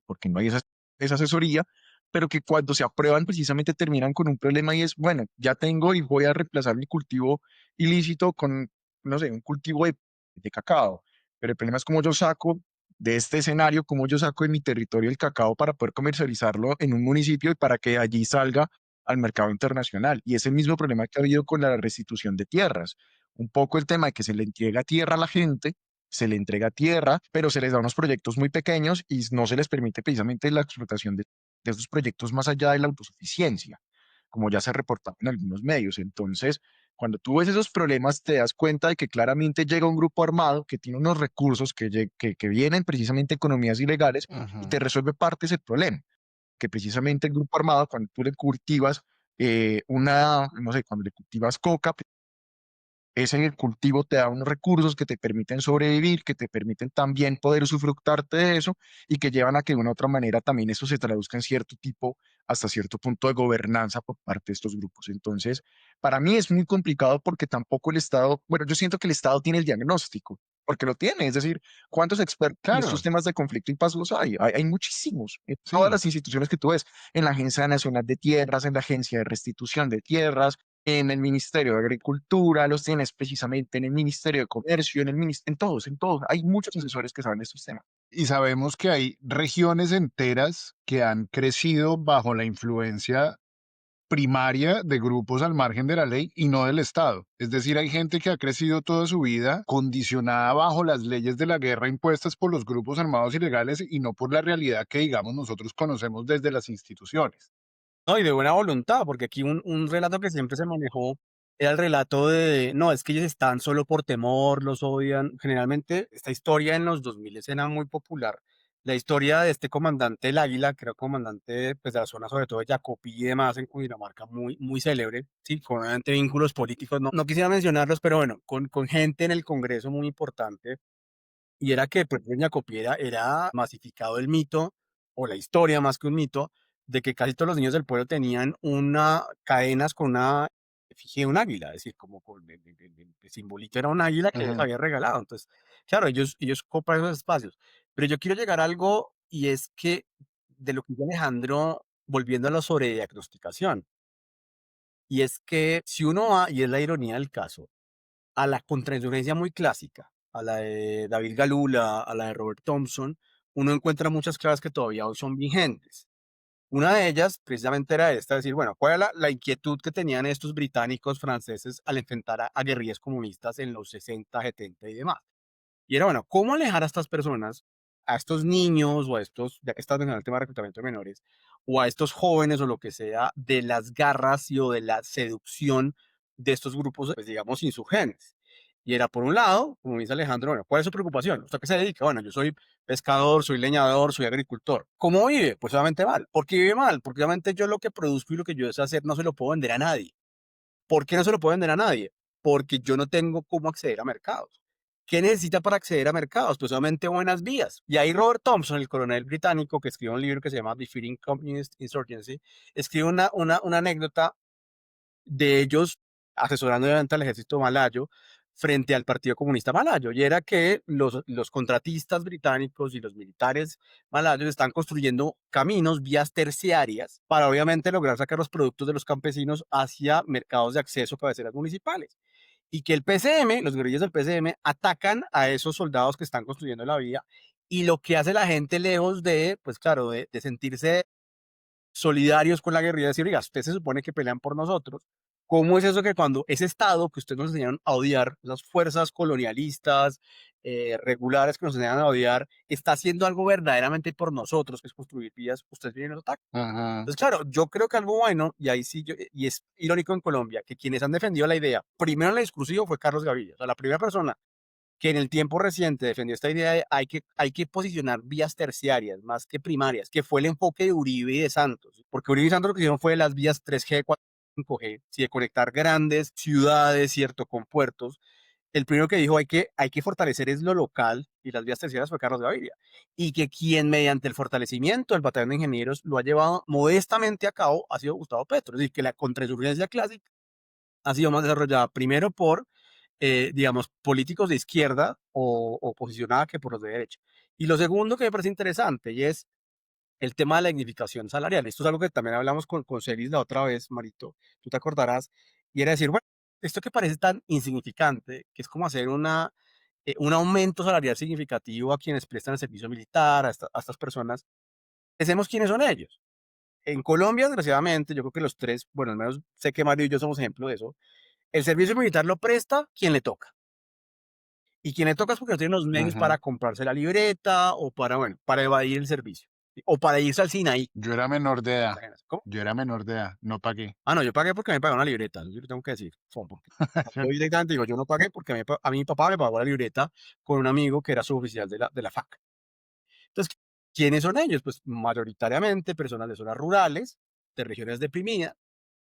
porque no hay esa asesoría, pero que cuando se aprueban precisamente terminan con un problema y es, bueno, ya tengo y voy a reemplazar mi cultivo ilícito con, no sé, un cultivo de cacao, pero el problema es cómo yo saco de este escenario, cómo yo saco de mi territorio el cacao para poder comercializarlo en un municipio y para que allí salga al mercado internacional. Y es el mismo problema que ha habido con la restitución de tierras. Un poco el tema de que se le entrega tierra a la gente, se le entrega tierra, pero se les da unos proyectos muy pequeños y no se les permite precisamente la explotación de esos proyectos más allá de la autosuficiencia, como ya se ha reportado en algunos medios. Entonces, cuando tú ves esos problemas, te das cuenta de que claramente llega un grupo armado que tiene unos recursos que vienen precisamente de economías ilegales y ujú. te resuelve parte de ese problema, que precisamente el grupo armado, cuando tú le cultivas no sé, cuando le cultivas coca, ese cultivo te da unos recursos que te permiten sobrevivir, que te permiten también poder usufructarte de eso y que llevan a que de una u otra manera también eso se traduzca en cierto tipo hasta cierto punto de gobernanza por parte de estos grupos. Entonces, para mí es muy complicado porque tampoco el Estado, bueno, yo siento que el Estado tiene el diagnóstico, porque lo tiene, es decir, ¿cuántos expertos en estos Claro, temas de conflicto y paz los hay? Hay muchísimos, en todas sí. las instituciones que tú ves, en la Agencia Nacional de Tierras, en la Agencia de Restitución de Tierras, en el Ministerio de Agricultura, los tienes precisamente en el Ministerio de Comercio, en todos, hay muchos asesores que saben de estos temas. Y sabemos que hay regiones enteras que han crecido bajo la influencia primaria de grupos al margen de la ley y no del Estado. Es decir, hay gente que ha crecido toda su vida condicionada bajo las leyes de la guerra impuestas por los grupos armados ilegales y no por la realidad que, digamos, nosotros conocemos desde las instituciones. No, y de buena voluntad, porque aquí un relato que siempre se manejó era el relato de, no, es que ellos están solo por temor, los odian. Generalmente, esta historia en los 2000 era muy popular. La historia de este comandante del Águila, que era comandante pues, de la zona, sobre todo de Jacopí y demás, en Cundinamarca, muy, muy célebre, sí, con obviamente vínculos políticos. No quisiera mencionarlos, pero bueno, con gente en el Congreso muy importante y era que, pues, Doña Copiera era masificado el mito, o la historia más que un mito, de que casi todos los niños del pueblo tenían una cadenas con una efigie de un águila, es decir, como con el simbolito era un águila que les Ujú. había regalado. Entonces, claro, ellos copan esos espacios. Pero yo quiero llegar a algo, y es que de lo que dice Alejandro, volviendo a la sobrediagnosticación, y es que si uno va, y es la ironía del caso, a la contrainsurgencia muy clásica, a la de David Galula, a la de Robert Thompson, uno encuentra muchas claves que todavía hoy son vigentes. Una de ellas precisamente era esta, decir, bueno, ¿cuál era la inquietud que tenían estos británicos franceses al enfrentar a guerrillas comunistas en los 60, 70 y demás? Y era, bueno, ¿cómo alejar a estas personas, a estos niños o a estos, ya que estás en el tema de reclutamiento de menores, o a estos jóvenes o lo que sea, de las garras y o de la seducción de estos grupos, pues digamos, insurgentes? Y era, por un lado, como dice Alejandro, bueno, ¿cuál es su preocupación? ¿Usted a qué se dedica? Bueno, yo soy pescador, soy leñador, soy agricultor. ¿Cómo vive? Pues obviamente mal. ¿Por qué vive mal? Porque obviamente yo lo que produzco y lo que yo sé hacer no se lo puedo vender a nadie. ¿Por qué no se lo puedo vender a nadie? Porque yo no tengo cómo acceder a mercados. ¿Qué necesita para acceder a mercados? Pues solamente buenas vías. Y ahí Robert Thompson, el coronel británico que escribió un libro que se llama Defeating Communist Insurgency, escribe una anécdota de ellos asesorando obviamente al ejército malayo frente al Partido Comunista Malayo. Y era que los contratistas británicos y los militares malayos están construyendo caminos, vías terciarias, para obviamente lograr sacar los productos de los campesinos hacia mercados de acceso, cabeceras municipales. Y que el PCM, los guerrillas del PCM, atacan a esos soldados que están construyendo la vía. Y lo que hace la gente, lejos de, pues claro, de sentirse solidarios con la guerrilla, decir, oiga, usted se supone que pelean por nosotros. ¿Cómo es eso que cuando ese Estado que ustedes nos enseñaron a odiar, esas fuerzas colonialistas regulares que nos enseñan a odiar, está haciendo algo verdaderamente por nosotros, que es construir vías, ustedes vienen y nos atacan? Ajá. Entonces, claro, yo creo que algo bueno, y ahí sí, y es irónico en Colombia, que quienes han defendido la idea, primero en la discursivo fue Carlos Gaviria, o sea, la primera persona que en el tiempo reciente defendió esta idea de hay que posicionar vías terciarias más que primarias, que fue el enfoque de Uribe y de Santos, porque Uribe y Santos lo que hicieron fue las vías 3G, 4G, 5G, sí, de conectar grandes ciudades, ¿cierto?, con puertos. El primero que dijo hay que fortalecer es lo local y las vías terciarias fue Carlos Gaviria. Y que quien mediante el fortalecimiento del batallón de ingenieros lo ha llevado modestamente a cabo ha sido Gustavo Petro. Es decir, que la contrainsurgencia clásica ha sido más desarrollada primero por digamos, políticos de izquierda o posicionada que por los de derecha. Y lo segundo que me parece interesante y es el tema de la dignificación salarial. Esto es algo que también hablamos con Celis la otra vez, Marito, tú te acordarás, y era decir, bueno, esto que parece tan insignificante, que es como hacer un aumento salarial significativo a quienes prestan el servicio militar, a estas personas, pensemos quiénes son ellos. En Colombia, desgraciadamente, yo creo que los tres, bueno, al menos sé que Mario y yo somos ejemplo de eso, el servicio militar lo presta quien le toca. Y quien le toca es porque no tiene los medios Ujú. para comprarse la libreta o para, bueno, para evadir el servicio. ¿Sí? O para irse al Sinaí. Yo era menor de edad. Imagínate. ¿Cómo? Yo era menor de edad, no pagué. Ah, no, yo pagué porque me pagaron la libreta. Eso sí lo tengo que decir. Porque yo directamente digo, yo no pagué porque a mí mi papá me pagó la libreta con un amigo que era suboficial de la FAC. Entonces, ¿quiénes son ellos? Pues mayoritariamente personas de zonas rurales, de regiones deprimidas,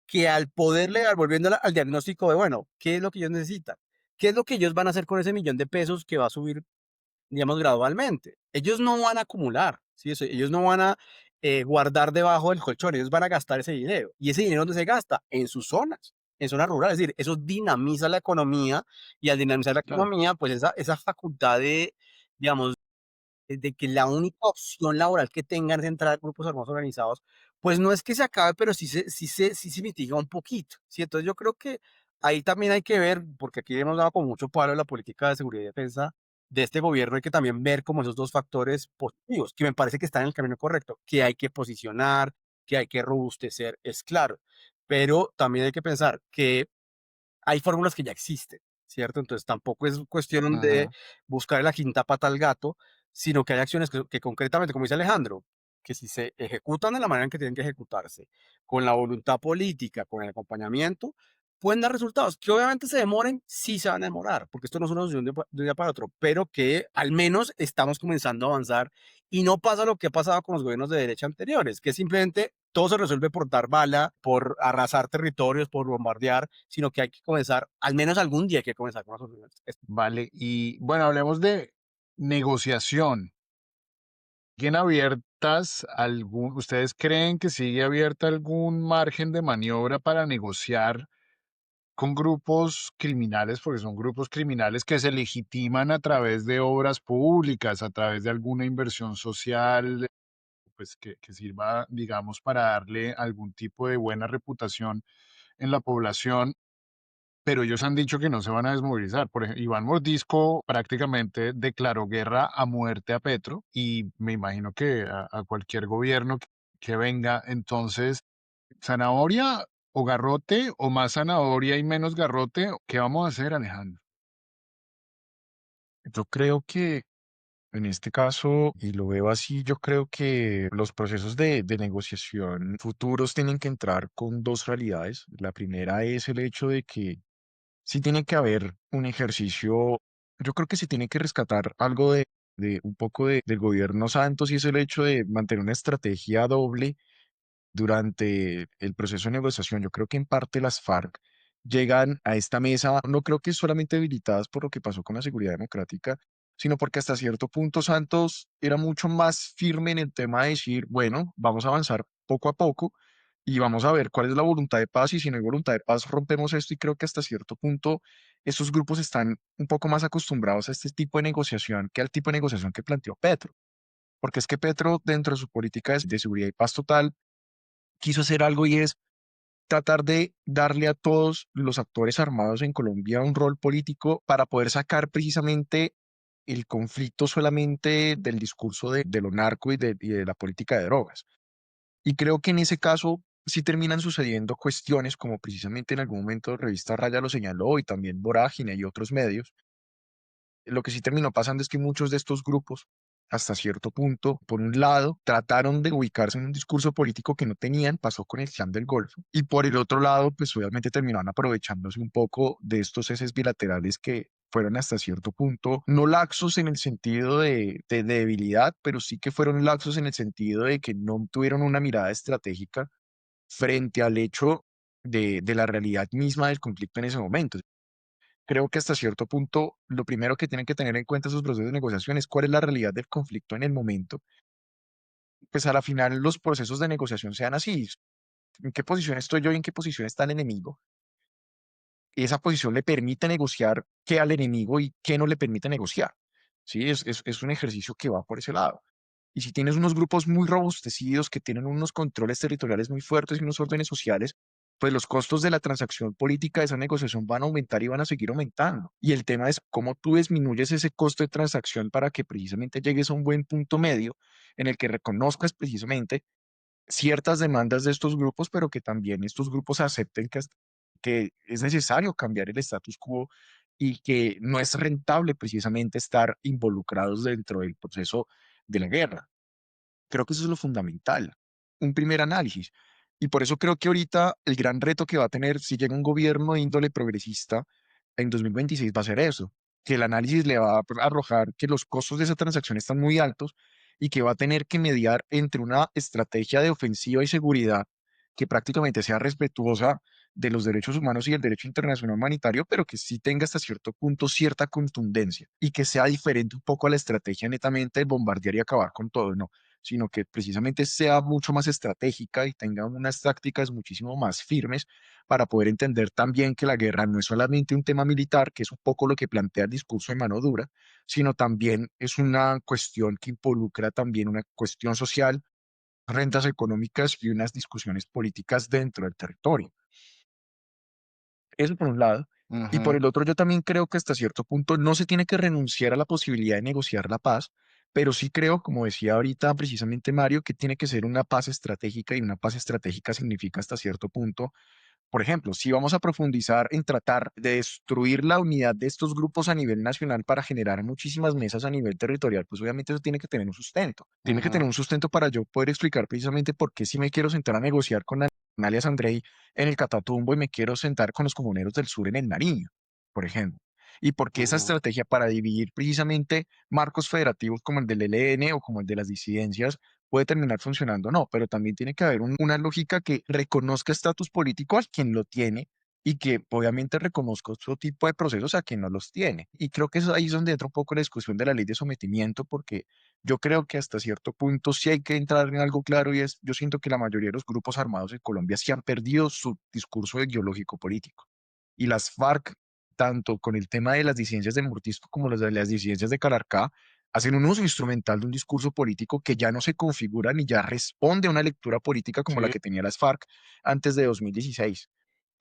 que al poder legal, volviendo al diagnóstico de, bueno, ¿qué es lo que ellos necesitan? ¿Qué es lo que ellos van a hacer con ese millón de pesos que va a subir digamos, gradualmente? Ellos no van a acumular, ¿sí? Ellos no van a guardar debajo del colchón. Ellos van a gastar ese dinero. ¿Y ese dinero dónde se gasta? En zonas rurales. Es decir, eso dinamiza la economía y al dinamizar la Claro. economía, pues esa facultad de, digamos, de que la única opción laboral que tengan es entrar a grupos armados organizados, pues no es que se acabe, pero sí se mitiga un poquito, ¿sí? Entonces yo creo que ahí también hay que ver, porque aquí hemos dado con mucho palo a la política de seguridad y defensa de este gobierno, hay que también ver como esos dos factores positivos, que me parece que están en el camino correcto, que hay que posicionar, que hay que robustecer, es claro, pero también hay que pensar que hay fórmulas que ya existen, ¿cierto? Entonces tampoco es cuestión de Ujú. buscar la quinta pata al gato, sino que hay acciones que concretamente, como dice Alejandro, que si se ejecutan de la manera en que tienen que ejecutarse, con la voluntad política, con el acompañamiento, pueden dar resultados. Que obviamente se demoren, sí se van a demorar, porque esto no es una solución de un día para otro, pero que al menos estamos comenzando a avanzar y no pasa lo que ha pasado con los gobiernos de derecha anteriores, que simplemente todo se resuelve por dar bala, por arrasar territorios, por bombardear, sino que hay que comenzar, al menos algún día hay que comenzar con las soluciones. Vale, y bueno, hablemos de negociación. ¿Siguen abiertas algún, ustedes creen que sigue abierta algún margen de maniobra para negociar con grupos criminales, porque son grupos criminales que se legitiman a través de obras públicas, a través de alguna inversión social, pues que sirva, digamos, para darle algún tipo de buena reputación en la población? Pero ellos han dicho que no se van a desmovilizar. Por ejemplo, Iván Mordisco prácticamente declaró guerra a muerte a Petro y me imagino que a cualquier gobierno que venga. Entonces, zanahoria o garrote o más zanahoria y menos garrote, ¿qué vamos a hacer, Alejandro? Yo creo que en este caso, y lo veo así, yo creo que los procesos de negociación futuros tienen que entrar con dos realidades. La primera es el hecho de que sí tiene que haber un ejercicio, yo creo que se tiene que rescatar algo de un poco del gobierno Santos y es el hecho de mantener una estrategia doble durante el proceso de negociación. Yo creo que en parte las FARC llegan a esta mesa, no creo que solamente debilitadas por lo que pasó con la seguridad democrática, sino porque hasta cierto punto Santos era mucho más firme en el tema de decir, bueno, vamos a avanzar poco a poco y vamos a ver cuál es la voluntad de paz y si no hay voluntad de paz rompemos esto y creo que hasta cierto punto esos grupos están un poco más acostumbrados a este tipo de negociación que al tipo de negociación que planteó Petro. Porque es que Petro, dentro de su política de seguridad y paz total, quiso hacer algo y es tratar de darle a todos los actores armados en Colombia un rol político para poder sacar precisamente el conflicto solamente del discurso de lo narco y de la política de drogas. Y creo que en ese caso sí terminan sucediendo cuestiones como precisamente en algún momento Revista Raya lo señaló y también Vorágine y otros medios, lo que sí terminó pasando es que muchos de estos grupos, hasta cierto punto, por un lado, trataron de ubicarse en un discurso político que no tenían, pasó con el Clan del Golfo, y por el otro lado, pues obviamente terminaron aprovechándose un poco de estos ceses bilaterales que fueron hasta cierto punto, no laxos en el sentido de debilidad, pero sí que fueron laxos en el sentido de que no tuvieron una mirada estratégica frente al hecho de la realidad misma del conflicto en ese momento. Creo que hasta cierto punto lo primero que tienen que tener en cuenta sus procesos de negociación es cuál es la realidad del conflicto en el momento. Pues a la final los procesos de negociación sean así. ¿En qué posición estoy yo y en qué posición está el enemigo? Esa posición le permite negociar qué al enemigo y qué no le permite negociar. Sí, es un ejercicio que va por ese lado. Y si tienes unos grupos muy robustecidos que tienen unos controles territoriales muy fuertes y unos órdenes sociales, pues los costos de la transacción política de esa negociación van a aumentar y van a seguir aumentando. Y el tema es cómo tú disminuyes ese costo de transacción para que precisamente llegues a un buen punto medio en el que reconozcas precisamente ciertas demandas de estos grupos, pero que también estos grupos acepten que es necesario cambiar el status quo y que no es rentable precisamente estar involucrados dentro del proceso de la guerra. Creo que eso es lo fundamental, un primer análisis. Y por eso creo que ahorita el gran reto que va a tener si llega un gobierno de índole progresista en 2026 va a ser eso, que el análisis le va a arrojar que los costos de esa transacción están muy altos y que va a tener que mediar entre una estrategia de ofensiva y seguridad que prácticamente sea respetuosa de los derechos humanos y el derecho internacional humanitario, pero que sí tenga hasta cierto punto cierta contundencia y que sea diferente un poco a la estrategia netamente de bombardear y acabar con todo, ¿no? sino que precisamente sea mucho más estratégica y tenga unas tácticas muchísimo más firmes para poder entender también que la guerra no es solamente un tema militar, que es un poco lo que plantea el discurso de mano dura, sino también es una cuestión que involucra también una cuestión social, rentas económicas y unas discusiones políticas dentro del territorio. Eso por un lado. Y por Ujú, el otro, yo también creo que hasta cierto punto no se tiene que renunciar a la posibilidad de negociar la paz, pero sí creo, como decía ahorita precisamente Mario, que tiene que ser una paz estratégica y una paz estratégica significa hasta cierto punto, por ejemplo, si vamos a profundizar en tratar de destruir la unidad de estos grupos a nivel nacional para generar muchísimas mesas a nivel territorial, pues obviamente eso tiene que tener un sustento. Tiene que tener ujú, un sustento para yo poder explicar precisamente por qué si me quiero sentar a negociar con alias Andrei en el Catatumbo y me quiero sentar con los comuneros del sur en el Nariño, por ejemplo. Y por qué esa ujú, estrategia para dividir precisamente marcos federativos como el del ELN o como el de las disidencias puede terminar funcionando, no, pero también tiene que haber una lógica que reconozca estatus político a quien lo tiene y que obviamente reconozca otro tipo de procesos a quien no los tiene. Y creo que ahí es donde entra un poco la discusión de la ley de sometimiento, porque yo creo que hasta cierto punto sí hay que entrar en algo claro y es, yo siento que la mayoría de los grupos armados en Colombia sí han perdido su discurso ideológico político. Y las FARC, tanto con el tema de las disidencias de Murtisco como las disidencias de Calarcá, hacen un uso instrumental de un discurso político que ya no se configura ni ya responde a una lectura política como la sí, que tenía las FARC antes de 2016.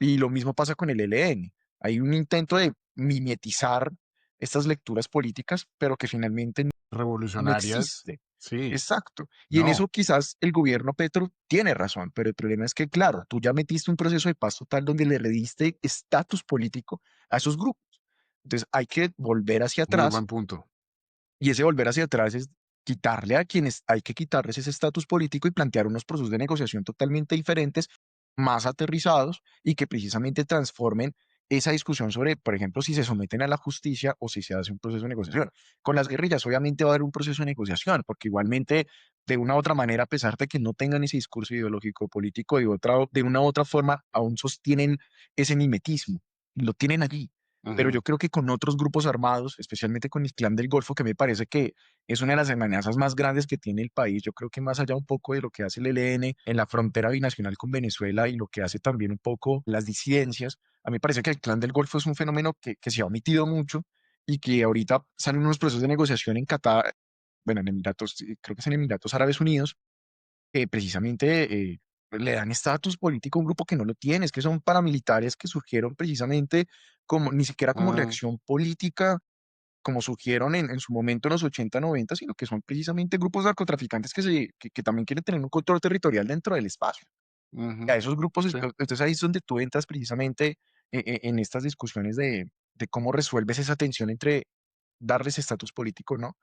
Y lo mismo pasa con el ELN. Hay un intento de mimetizar estas lecturas políticas, pero que finalmente no revolucionarias, existe. sí, Exacto. Y en no, eso quizás el gobierno Petro tiene razón, pero el problema es que, claro, tú ya metiste un proceso de paz total donde le rediste estatus político a esos grupos. Entonces hay que volver hacia muy atrás buen punto. y ese volver hacia atrás es quitarle a quienes hay que quitarles ese estatus político y plantear unos procesos de negociación totalmente diferentes, más aterrizados y que precisamente transformen esa discusión sobre, por ejemplo, si se someten a la justicia o si se hace un proceso de negociación. Con las guerrillas obviamente va a haber un proceso de negociación, porque igualmente de una u otra manera, a pesar de que no tengan ese discurso ideológico político, de una u otra forma aún sostienen ese mimetismo, lo tienen allí. Pero Ujú, yo creo que con otros grupos armados, especialmente con el Clan del Golfo, que me parece que es una de las amenazas más grandes que tiene el país, yo creo que más allá un poco de lo que hace el ELN en la frontera binacional con Venezuela y lo que hace también un poco las disidencias, a mí me parece que el Clan del Golfo es un fenómeno que se ha omitido mucho y que ahorita salen unos procesos de negociación en Qatar, bueno, en Emiratos, creo que es en Emiratos Árabes Unidos, que precisamente le dan estatus político a un grupo que no lo tiene, es que son paramilitares que surgieron precisamente como, ni siquiera como mm, reacción política, como surgieron en su momento en los 80 90, sino que son precisamente grupos narcotraficantes que también quieren tener un control territorial dentro del espacio. Y ujú, a esos grupos, sí. entonces ahí es donde tú entras precisamente en estas discusiones de cómo resuelves esa tensión entre darles estatus político, ¿no?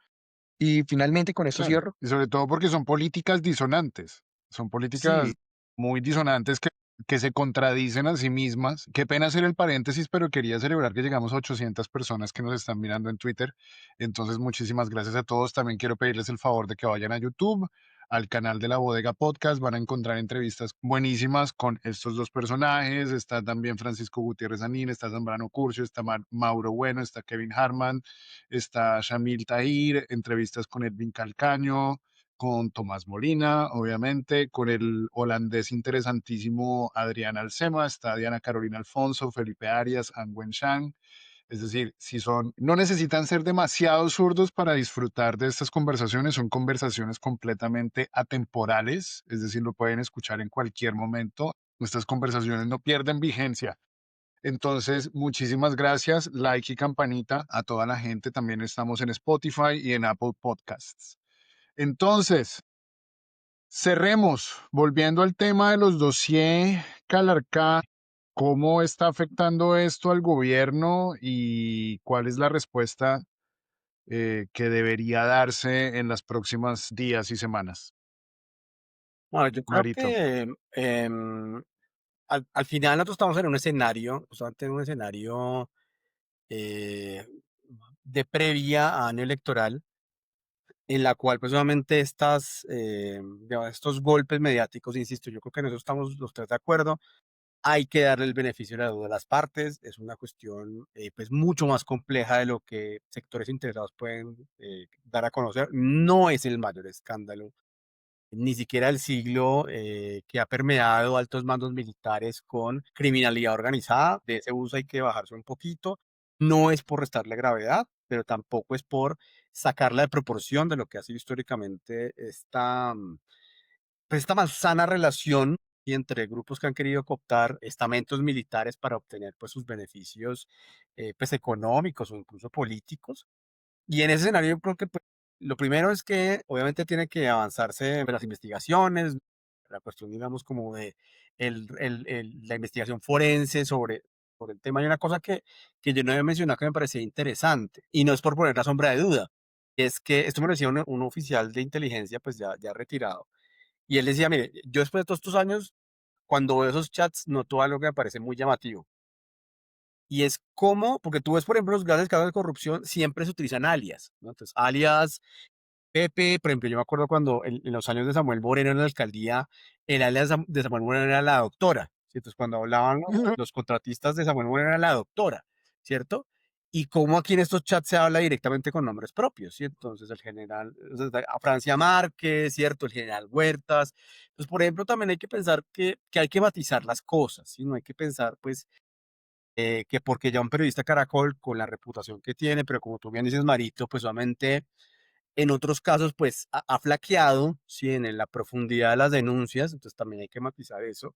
Y finalmente, con esto Claro, cierro. y sobre todo porque son políticas disonantes, son políticas Sí, muy disonantes que se contradicen a sí mismas. Qué pena hacer el paréntesis, pero quería celebrar que llegamos a 800 personas que nos están mirando en Twitter. Entonces, muchísimas gracias a todos. También quiero pedirles el favor de que vayan a YouTube, al canal de La Bodega Podcast. Van a encontrar entrevistas buenísimas con estos dos personajes. Está también Francisco Gutiérrez Anín, está Zambrano Curcio, está Mauro Bueno, está Kevin Harman, está Shamil Tahir, entrevistas con Edwin Calcaño, con Tomás Molina, obviamente, con el holandés interesantísimo Adrián Alcema, está Diana Carolina Alfonso, Felipe Arias, An Shang. Es decir, si son, no necesitan ser demasiado zurdos para disfrutar de estas conversaciones, son conversaciones completamente atemporales, es decir, lo pueden escuchar en cualquier momento. Nuestras conversaciones no pierden vigencia. Entonces, muchísimas gracias, like y campanita a toda la gente. También estamos en Spotify y en Apple Podcasts. Entonces, cerremos, volviendo al tema de los dossier Calarcá, ¿cómo está afectando esto al gobierno y cuál es la respuesta que debería darse en las próximas días y semanas? bueno, yo creo Marito. que al final nosotros estamos en un escenario, justamente en un escenario eh, de previa a año electoral, en la cual pues obviamente digamos, estos golpes mediáticos, insisto, yo creo que en eso estamos los tres de acuerdo, hay que darle el beneficio de la duda a las partes, es una cuestión pues mucho más compleja de lo que sectores interesados pueden dar a conocer, no es el mayor escándalo ni siquiera el siglo, que ha permeado altos mandos militares con criminalidad organizada. De ese uso hay que bajarse un poquito. No es por restarle gravedad, pero tampoco es por sacarla de proporción de lo que ha sido históricamente esta malsana relación y entre grupos que han querido cooptar estamentos militares para obtener pues sus beneficios pues económicos o incluso políticos. Y en ese escenario yo creo que pues, lo primero es que obviamente tiene que avanzarse en las investigaciones, la cuestión digamos como de la investigación forense sobre el tema. Hay una cosa que yo no había mencionado que me parecía interesante y no es por poner la sombra de duda, es que esto me lo decía un oficial de inteligencia pues ya retirado y él decía, mire, yo después de todos estos años, cuando veo esos chats, noto algo que me parece muy llamativo. Y es como, porque tú ves, por ejemplo, los grandes casos de corrupción, siempre se utilizan alias, ¿no? Entonces, alias Pepe, por ejemplo, yo me acuerdo cuando en los años de Samuel Moreno en la alcaldía, el alias de Samuel Moreno era la doctora, ¿sí? Entonces, cuando hablaban los contratistas de Samuel Moreno era la doctora, ¿cierto? Y cómo aquí en estos chats se habla directamente con nombres propios, ¿sí? Entonces, el general, o sea, a Francia Márquez, ¿cierto? El general Huertas. Entonces, por ejemplo, también hay que pensar que hay que matizar las cosas, ¿sí? No hay que pensar, pues, que porque ya un periodista Caracol, con la reputación que tiene, pero como tú bien dices, Marito, pues solamente en otros casos, pues ha flaqueado, sí, en la profundidad de las denuncias, entonces también hay que matizar eso,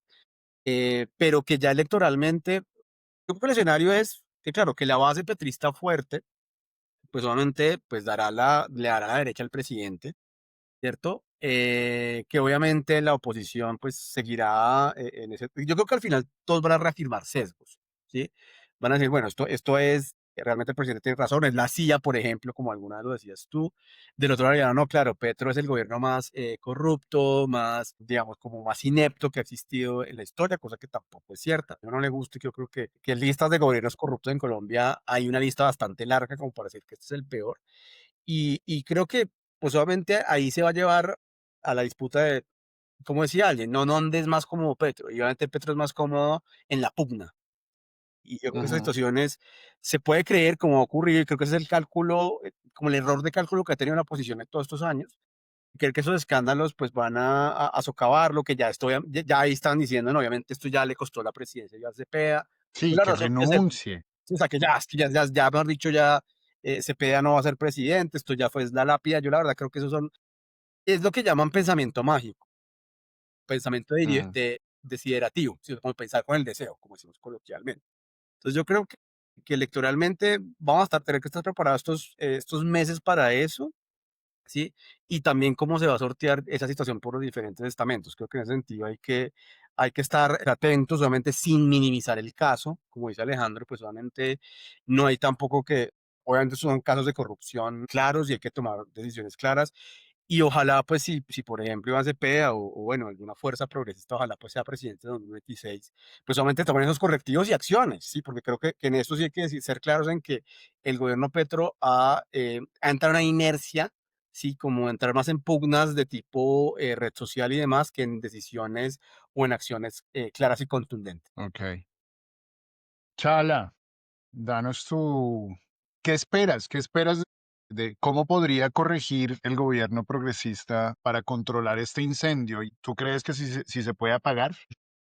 pero que ya electoralmente, yo creo que el escenario es que, claro, que la base petrista fuerte, pues obviamente, pues le dará la derecha al presidente, ¿cierto? Que obviamente la oposición pues seguirá en ese. Yo creo que al final todos van a reafirmar sesgos, ¿sí? Van a decir, bueno, esto es, realmente el presidente tiene razón, es la CIA, por ejemplo, como alguna vez lo decías tú. Del otro lado, ya no, claro, Petro es el gobierno más corrupto, más, digamos, como más inepto que ha existido en la historia, cosa que tampoco es cierta. Yo no le gusta y yo creo que listas de gobiernos corruptos en Colombia hay una lista bastante larga como para decir que este es el peor. Y creo que, pues, obviamente ahí se va a llevar a la disputa de, como decía alguien, no dónde es más cómodo Petro, y obviamente Petro es más cómodo en la pugna. Y yo creo que esas Ujú. situaciones se puede creer como va a ocurrir, creo que ese es el cálculo, como el error de cálculo que ha tenido la oposición en todos estos años, creer que esos escándalos pues van a socavar lo que ya estoy, ya ahí están diciendo, no, obviamente esto ya le costó la presidencia ya a Cepeda, Sí, pues la que razón que se, renuncie. sí, o sea, que ya, es que ya, mejor dicho, ya Cepeda no va a ser presidente, esto ya fue la lápida. Yo la verdad creo que eso es lo que llaman pensamiento mágico, pensamiento Mm, desiderativo, ¿sí? Como pensar con el deseo, como decimos coloquialmente. Entonces yo creo que electoralmente vamos a tener que estar preparados estos meses para eso, ¿sí? Y también cómo se va a sortear esa situación por los diferentes estamentos. Creo que en ese sentido hay que estar atentos, obviamente sin minimizar el caso, como dice Alejandro, pues obviamente no hay tampoco que, obviamente son casos de corrupción claros y hay que tomar decisiones claras. Y ojalá, pues, si por ejemplo Iván Cepeda o bueno, alguna fuerza progresista, ojalá pues sea presidente de 2026, pues solamente tomen esos correctivos y acciones, ¿sí? Porque creo que en esto sí hay que ser claros en que el gobierno Petro ha entrado en una inercia, sí, como entrar más en pugnas de tipo red social y demás, que en decisiones o en acciones claras y contundentes. okey. Chala, danos tu ¿qué esperas? ¿Qué esperas de cómo podría corregir el gobierno progresista para controlar este incendio? ¿Y tú crees que sí se puede apagar?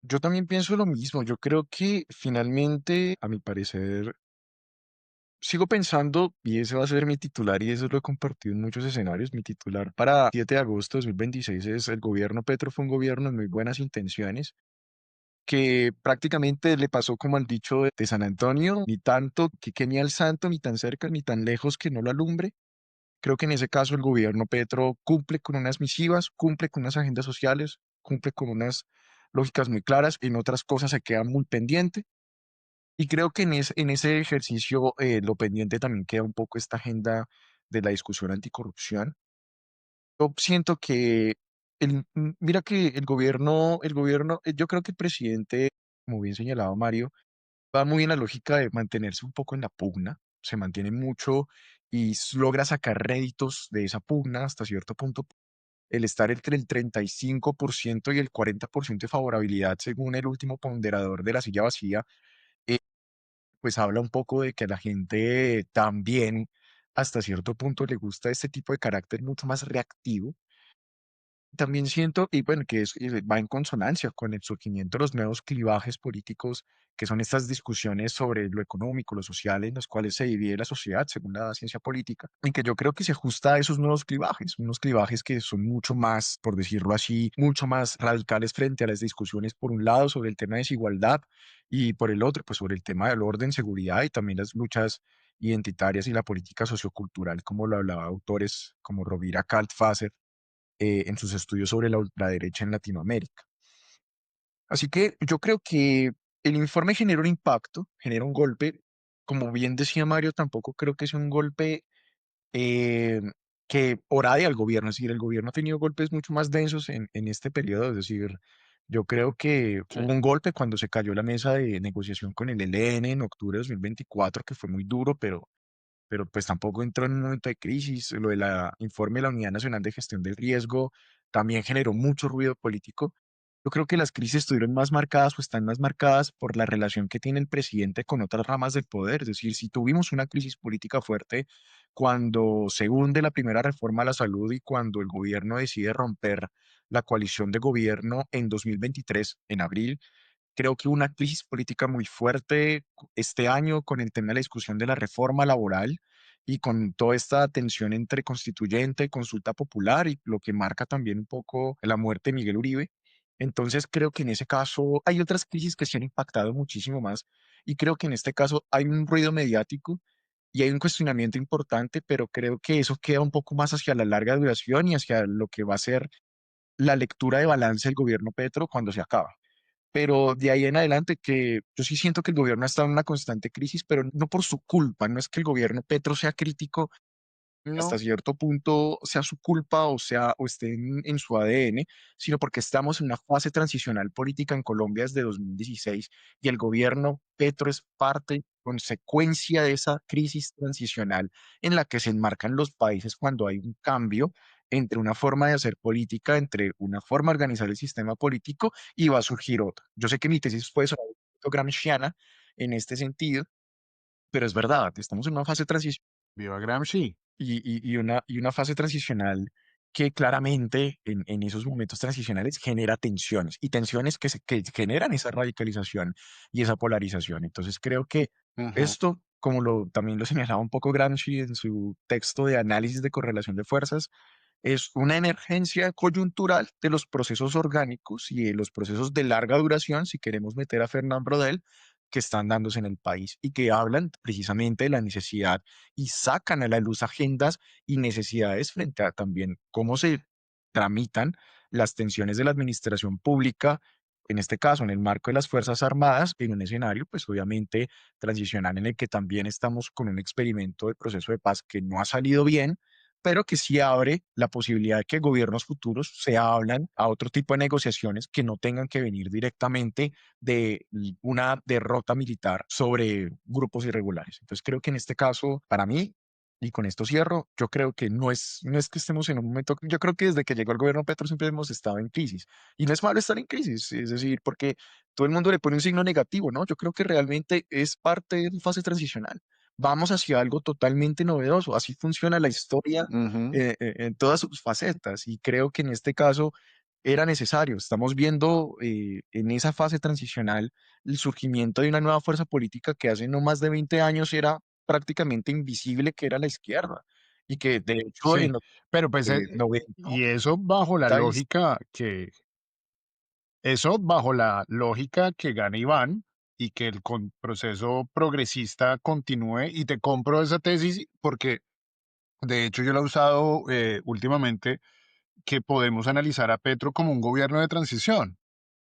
Yo también pienso lo mismo. Yo creo que finalmente, a mi parecer, sigo pensando, y ese va a ser mi titular, y eso lo he compartido en muchos escenarios. Mi titular para 7 de agosto de 2026 es: el gobierno Petro fue un gobierno de muy buenas intenciones, que prácticamente le pasó como al dicho de San Antonio, ni tanto que ni al santo, ni tan cerca, ni tan lejos que no lo alumbre. Creo que en ese caso el gobierno Petro cumple con unas misivas, cumple con unas agendas sociales, cumple con unas lógicas muy claras, en otras cosas se queda muy pendiente. Y creo que en ese ejercicio lo pendiente también queda un poco esta agenda de la discusión anticorrupción. Yo siento que, mira que yo creo que el presidente, como bien señalaba Mario, va muy en la lógica de mantenerse un poco en la pugna, se mantiene mucho y logra sacar réditos de esa pugna hasta cierto punto. El estar entre el 35% y el 40% de favorabilidad, según el último ponderador de la silla vacía, eh, pues habla un poco de que a la gente también hasta cierto punto le gusta este tipo de carácter mucho más reactivo. También siento, y bueno, que va en consonancia con el surgimiento de los nuevos clivajes políticos, que son estas discusiones sobre lo económico, lo social, en las cuales se divide la sociedad según la ciencia política, y que yo creo que se ajusta a esos nuevos clivajes, unos clivajes que son mucho más, por decirlo así, mucho más radicales frente a las discusiones, por un lado, sobre el tema de desigualdad y por el otro, pues sobre el tema del orden, seguridad y también las luchas identitarias y la política sociocultural, como lo hablaba autores como Rovira Kaltfaser en sus estudios sobre la ultraderecha en Latinoamérica. Así que yo creo que el informe genera un impacto, genera un golpe. Como bien decía Mario, tampoco creo que sea un golpe eh, que orade al gobierno. Es decir, el gobierno ha tenido golpes mucho más densos en este periodo. Es decir, yo creo que Sí. hubo un golpe cuando se cayó la mesa de negociación con el ELN en octubre de 2024, que fue muy duro, pero pues tampoco entró en un momento de crisis. Lo del informe de la Unidad Nacional de Gestión del Riesgo también generó mucho ruido político. Yo creo que las crisis estuvieron más marcadas o están más marcadas por la relación que tiene el presidente con otras ramas del poder. Es decir, si tuvimos una crisis política fuerte cuando se hunde la primera reforma a la salud y cuando el gobierno decide romper la coalición de gobierno en 2023, en abril, creo que hubo una crisis política muy fuerte este año con el tema de la discusión de la reforma laboral y con toda esta tensión entre constituyente, consulta popular y lo que marca también un poco la muerte de Miguel Uribe. Entonces creo que en ese caso hay otras crisis que se han impactado muchísimo más y creo que en este caso hay un ruido mediático y hay un cuestionamiento importante, pero creo que eso queda un poco más hacia la larga duración y hacia lo que va a ser la lectura de balance del gobierno Petro cuando se acaba. Pero de ahí en adelante que yo sí siento que el gobierno ha estado en una constante crisis, pero no por su culpa, no es que el gobierno Petro sea crítico hasta No. cierto punto sea su culpa o sea o esté en su ADN, sino porque estamos en una fase transicional política en Colombia desde 2016 y el gobierno Petro es parte, consecuencia de esa crisis transicional en la que se enmarcan los países cuando hay un cambio entre una forma de hacer política, entre una forma de organizar el sistema político y va a surgir otra. Yo sé que mi tesis puede sonar un poquito gramsciana en este sentido, pero es verdad, estamos en una fase transicional Viva Gramsci. y una fase transicional que claramente en esos momentos transicionales genera tensiones y tensiones que generan esa radicalización y esa polarización. Entonces creo que Ujú. esto, como también lo señalaba un poco Gramsci en su texto de análisis de correlación de fuerzas, es una emergencia coyuntural de los procesos orgánicos y de los procesos de larga duración, si queremos meter a Fernand Braudel, que están dándose en el país y que hablan precisamente de la necesidad y sacan a la luz agendas y necesidades frente a también cómo se tramitan las tensiones de la administración pública, en este caso en el marco de las Fuerzas Armadas, en un escenario pues obviamente transicional en el que también estamos con un experimento de proceso de paz que no ha salido bien, pero que sí abre la posibilidad de que gobiernos futuros se hablan a otro tipo de negociaciones que no tengan que venir directamente de una derrota militar sobre grupos irregulares. Entonces creo que en este caso, para mí, y con esto cierro, yo creo que no es que estemos en un momento, yo creo que desde que llegó el gobierno Petro siempre hemos estado en crisis. Y no es malo estar en crisis, es decir, porque todo el mundo le pone un signo negativo, ¿no? Yo creo que realmente es parte de una fase transicional. Vamos hacia algo totalmente novedoso. Así funciona la historia Ujú. en todas sus facetas. Y creo que en este caso era necesario. Estamos viendo en esa fase transicional el surgimiento de una nueva fuerza política que hace no más de 20 años era prácticamente invisible, que era la izquierda. Y que de hecho Sí, en los pero pues, 90 y eso bajo la y lógica que gana Iván y que el proceso progresista continúe, y te compro esa tesis porque de hecho yo la he usado últimamente, que podemos analizar a Petro como un gobierno de transición.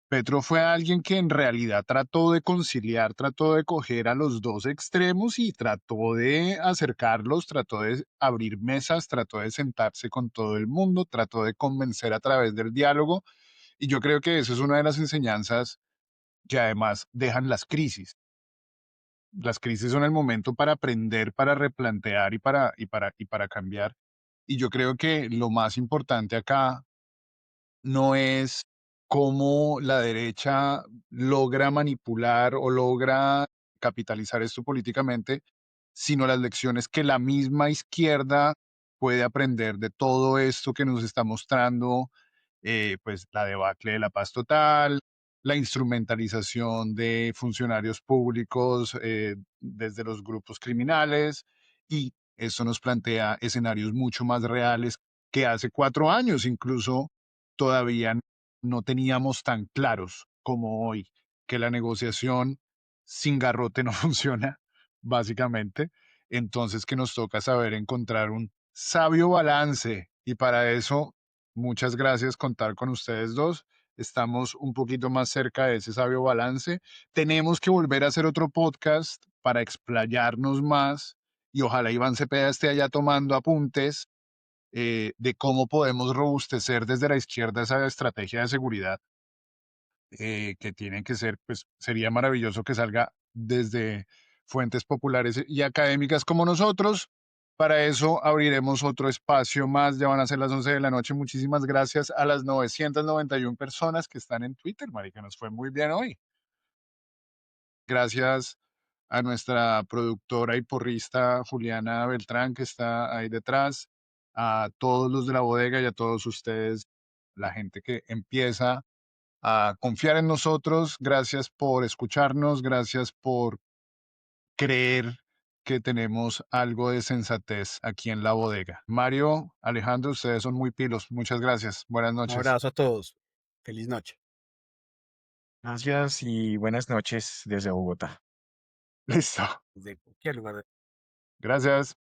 Petro fue alguien que en realidad trató de conciliar, trató de coger a los dos extremos y trató de acercarlos, trató de abrir mesas, trató de sentarse con todo el mundo, trató de convencer a través del diálogo. Y yo creo que eso es una de las enseñanzas que además dejan las crisis. Las crisis son el momento para aprender, para replantear y para cambiar. Y yo creo que lo más importante acá no es cómo la derecha logra manipular o logra capitalizar esto políticamente, sino las lecciones que la misma izquierda puede aprender de todo esto que nos está mostrando pues la debacle de la paz total, la instrumentalización de funcionarios públicos desde los grupos criminales, y eso nos plantea escenarios mucho más reales que hace 4 años. Incluso todavía no teníamos tan claros como hoy que la negociación sin garrote no funciona, básicamente. Entonces que nos toca saber encontrar un sabio balance, y para eso, muchas gracias contar con ustedes dos. Estamos un poquito más cerca de ese sabio balance. Tenemos que volver a hacer otro podcast para explayarnos más, y ojalá Iván Cepeda esté allá tomando apuntes de cómo podemos robustecer desde la izquierda esa estrategia de seguridad que tienen que ser, pues sería maravilloso que salga desde fuentes populares y académicas como nosotros. Para eso abriremos otro espacio más, ya van a ser las 11 de la noche. Muchísimas gracias a las 991 personas que están en Twitter, marica, nos fue muy bien hoy. Gracias a nuestra productora y porrista Juliana Beltrán, que está ahí detrás, a todos los de la bodega y a todos ustedes, la gente que empieza a confiar en nosotros. Gracias por escucharnos, gracias por creer que tenemos algo de sensatez aquí en la bodega. Mario, Alejandro, ustedes son muy pilos. Muchas gracias. Buenas Un noches. abrazo a todos. Feliz noche. Gracias y buenas noches desde Bogotá. Listo. Desde cualquier lugar. Gracias.